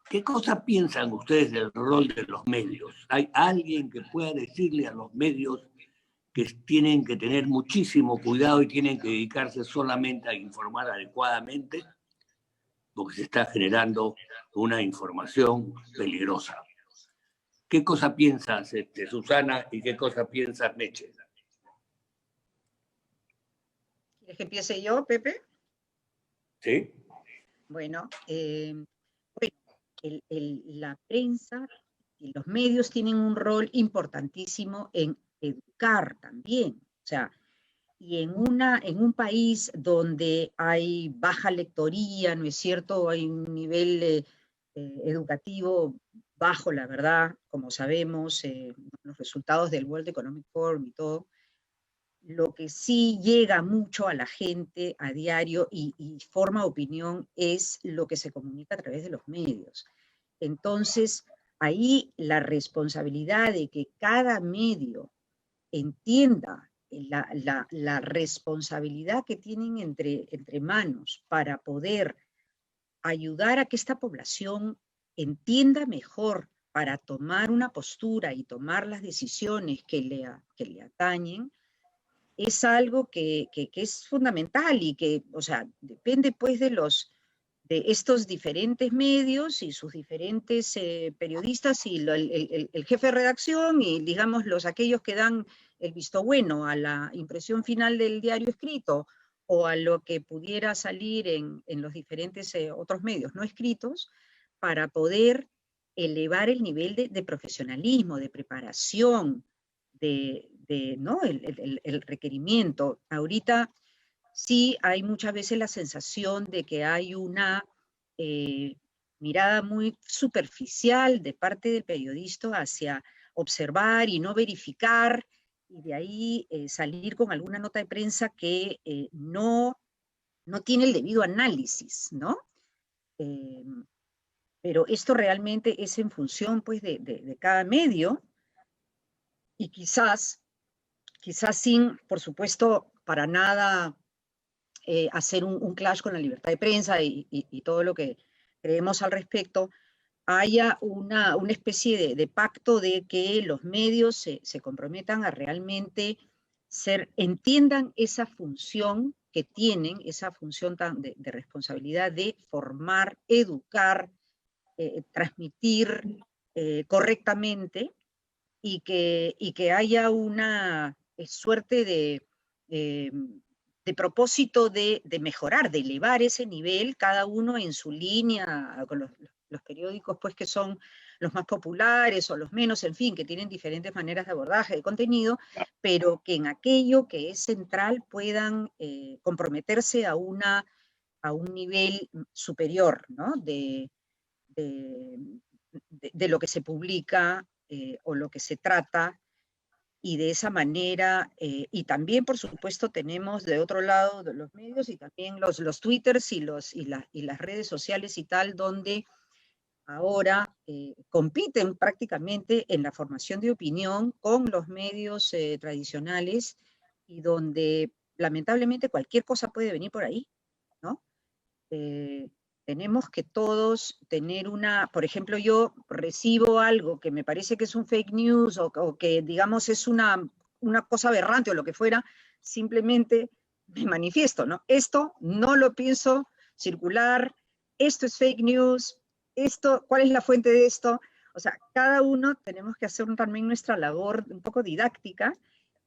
¿qué cosa piensan ustedes del rol de los medios? ¿Hay alguien que pueda decirle a los medios que tienen que tener muchísimo cuidado y tienen que dedicarse solamente a informar adecuadamente? Porque se está generando una información peligrosa. ¿Qué cosa piensas, Susana, y qué cosa piensas, Meche? ¿Quieres que empiece yo, Pepe? ¿Sí? Bueno, la prensa y los medios tienen un rol importantísimo en educar también. O sea, y en un país donde hay baja lectoría, ¿no es cierto? Hay un nivel educativo bajo, la verdad, como sabemos, los resultados del World Economic Forum y todo. Lo que sí llega mucho a la gente a diario y forma opinión es lo que se comunica a través de los medios. Entonces, ahí la responsabilidad de que cada medio entienda la responsabilidad que tienen entre manos para poder ayudar a que esta población entienda mejor para tomar una postura y tomar las decisiones que le atañen, es algo que es fundamental y que, o sea, depende pues de estos diferentes medios y sus diferentes periodistas y el jefe de redacción y, digamos, aquellos que dan el visto bueno a la impresión final del diario escrito o a lo que pudiera salir en los diferentes otros medios no escritos, para poder elevar el nivel de profesionalismo, de preparación, ¿no? el requerimiento. Ahorita sí hay muchas veces la sensación de que hay una mirada muy superficial de parte del periodista hacia observar y no verificar, y de ahí salir con alguna nota de prensa que no tiene el debido análisis, ¿no? Pero esto realmente es en función, pues, de cada medio, y quizás sin, por supuesto, para nada hacer un clash con la libertad de prensa y todo lo que creemos al respecto, haya una especie de pacto de que los medios se comprometan a realmente entiendan esa función que tienen, esa función de responsabilidad de formar, educar, transmitir correctamente y que haya una suerte de propósito de mejorar, de elevar ese nivel, cada uno en su línea, con los periódicos pues que son los más populares o los menos, en fin, que tienen diferentes maneras de abordaje de contenido, pero que en aquello que es central puedan comprometerse a un nivel superior, ¿no? de lo que se publica o lo que se trata, y de esa manera, y también por supuesto tenemos de otro lado de los medios y también los twitters y las redes sociales y tal, donde ahora compiten prácticamente en la formación de opinión con los medios tradicionales, y donde lamentablemente cualquier cosa puede venir por ahí, ¿no? Tenemos que todos tener por ejemplo, yo recibo algo que me parece que es un fake news o que digamos es una cosa aberrante o lo que fuera, simplemente me manifiesto, ¿no? Esto no lo pienso circular, esto es fake news, ¿cuál es la fuente de esto? O sea, cada uno tenemos que hacer también nuestra labor un poco didáctica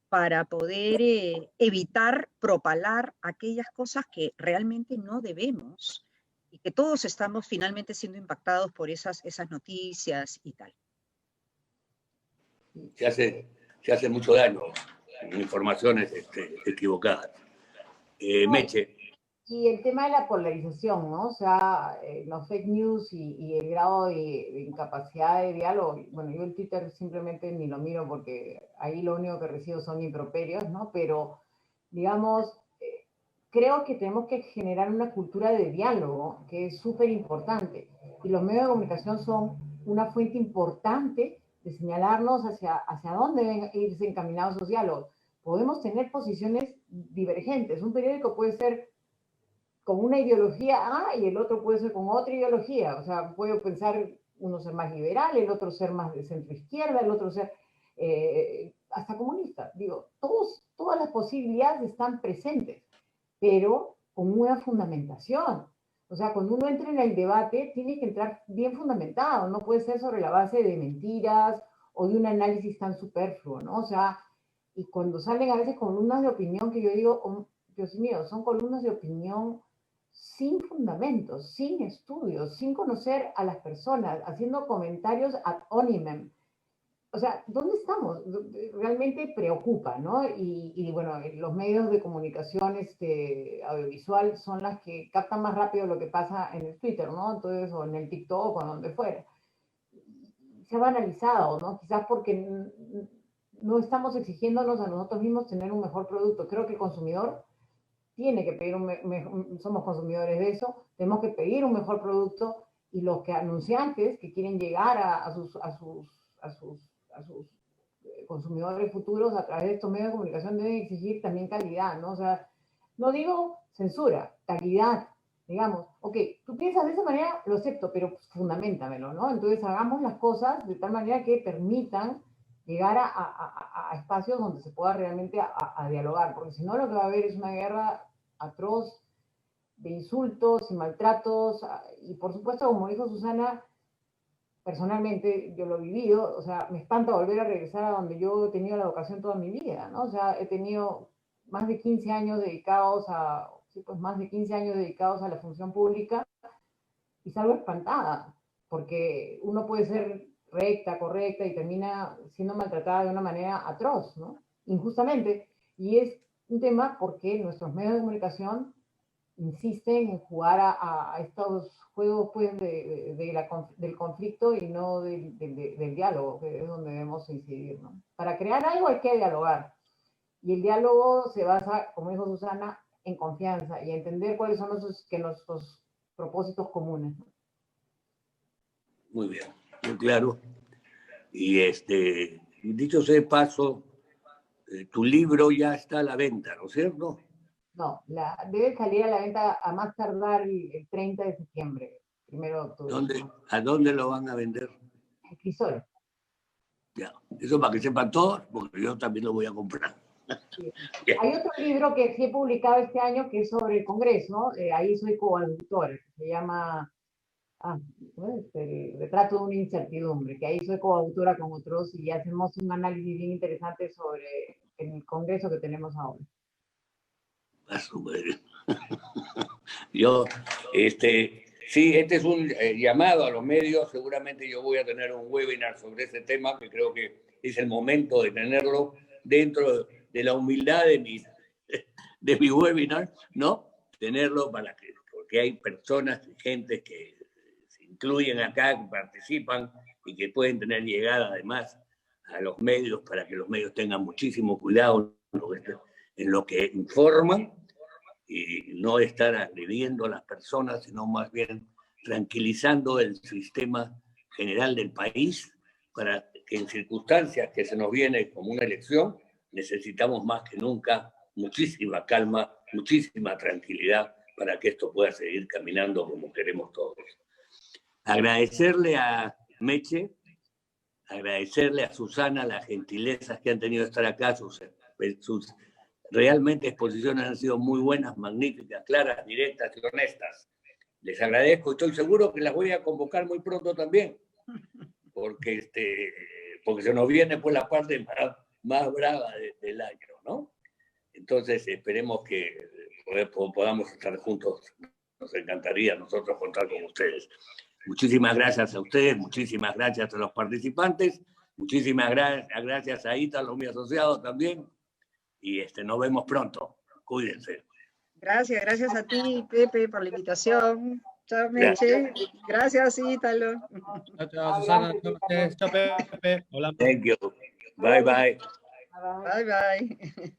para poder evitar propalar aquellas cosas que realmente no debemos, y que todos estamos finalmente siendo impactados por esas noticias y tal. Se hace mucho daño con informaciones equivocadas. Meche. Y el tema de la polarización, ¿no? O sea, los fake news y el grado de incapacidad de diálogo. Bueno, yo el Twitter simplemente ni lo miro porque ahí lo único que recibo son improperios, ¿no? Pero, digamos, creo que tenemos que generar una cultura de diálogo que es súper importante. Y los medios de comunicación son una fuente importante de señalarnos hacia dónde deben irse encaminados esos diálogos. Podemos tener posiciones divergentes. Un periódico puede ser con una ideología A y el otro puede ser con otra ideología. O sea, puedo pensar uno ser más liberal, el otro ser más de centro izquierda, el otro ser hasta comunista. Digo, todas las posibilidades están presentes, pero con una fundamentación. O sea, cuando uno entra en el debate, tiene que entrar bien fundamentado, no puede ser sobre la base de mentiras o de un análisis tan superfluo, ¿no? O sea, y cuando salen a veces columnas de opinión que yo digo, oh, Dios mío, son columnas de opinión sin fundamentos, sin estudios, sin conocer a las personas, haciendo comentarios ad hominem. O sea, ¿dónde estamos? Realmente preocupa, ¿no? Y bueno, los medios de comunicación audiovisual son las que captan más rápido lo que pasa en el Twitter, ¿no? Entonces, o en el TikTok, o donde fuera. Se ha banalizado, ¿no? Quizás porque no estamos exigiéndonos a nosotros mismos tener un mejor producto. Creo que el consumidor tiene que pedir somos consumidores de eso, tenemos que pedir un mejor producto, y los que anunciantes que quieren llegar a sus consumidores futuros a través de estos medios de comunicación deben exigir también calidad, ¿no? O sea, no digo censura, calidad, digamos, ok, tú piensas de esa manera, lo acepto, pero fundamentamelo, ¿no? Entonces hagamos las cosas de tal manera que permitan llegar a espacios donde se pueda realmente a dialogar, porque si no lo que va a haber es una guerra atroz de insultos y maltratos, y por supuesto, como dijo Susana, personalmente yo lo he vivido, o sea, me espanta volver a regresar a donde yo he tenido la vocación toda mi vida, ¿no? O sea, he tenido más de 15 años dedicados más de 15 años dedicados a la función pública, y salgo espantada, porque uno puede ser recta, correcta, y termina siendo maltratada de una manera atroz, ¿no? Injustamente. Y es un tema porque nuestros medios de comunicación insisten en jugar a estos juegos pues, del conflicto y no del diálogo, que es donde debemos incidir, ¿no? Para crear algo hay que dialogar. Y el diálogo se basa, como dijo Susana, en confianza y entender cuáles son nuestros propósitos comunes. Muy bien, muy claro. Y dicho sea de paso, tu libro ya está a la venta, ¿no es cierto? No, debe salir a la venta a más tardar el 30 de septiembre, primero de octubre. ¿A dónde lo van a vender? En Crisol. Ya, eso para que sepan todos, porque yo también lo voy a comprar. Sí. Hay otro libro que sí he publicado este año que es sobre el Congreso, ahí soy coautor, se llama Pues el retrato de una incertidumbre, que ahí soy coautora con otros y hacemos un análisis bien interesante sobre el Congreso que tenemos ahora. Ah, súper. Yo, sí, este es un llamado a los medios. Seguramente yo voy a tener un webinar sobre ese tema, que creo que es el momento de tenerlo dentro de la humildad de mi webinar, ¿no? Tenerlo porque hay personas y gente que se incluyen acá, que participan y que pueden tener llegada además a los medios para que los medios tengan muchísimo cuidado en lo que informan y no estar agrediendo a las personas, sino más bien tranquilizando el sistema general del país para que en circunstancias que se nos viene como una elección, necesitamos más que nunca muchísima calma, muchísima tranquilidad para que esto pueda seguir caminando como queremos todos. Agradecerle a Meche, agradecerle a Susana las gentilezas que han tenido de estar acá, sus realmente exposiciones han sido muy buenas, magníficas, claras, directas y honestas. Les agradezco, estoy seguro que las voy a convocar muy pronto también, porque se nos viene pues la parte más brava del año, ¿no? Entonces esperemos que podamos estar juntos. Nos encantaría a nosotros contar con ustedes. Muchísimas gracias a ustedes, muchísimas gracias a los participantes, muchísimas gracias a Ítalo, mi asociado también, y nos vemos pronto. Cuídense. Gracias a ti, Pepe, por la invitación. Chao, Meche. Gracias, Ítalo. Chao, Susana. Chao, Pepe. Hola. Thank you. Bye, bye. Bye, bye.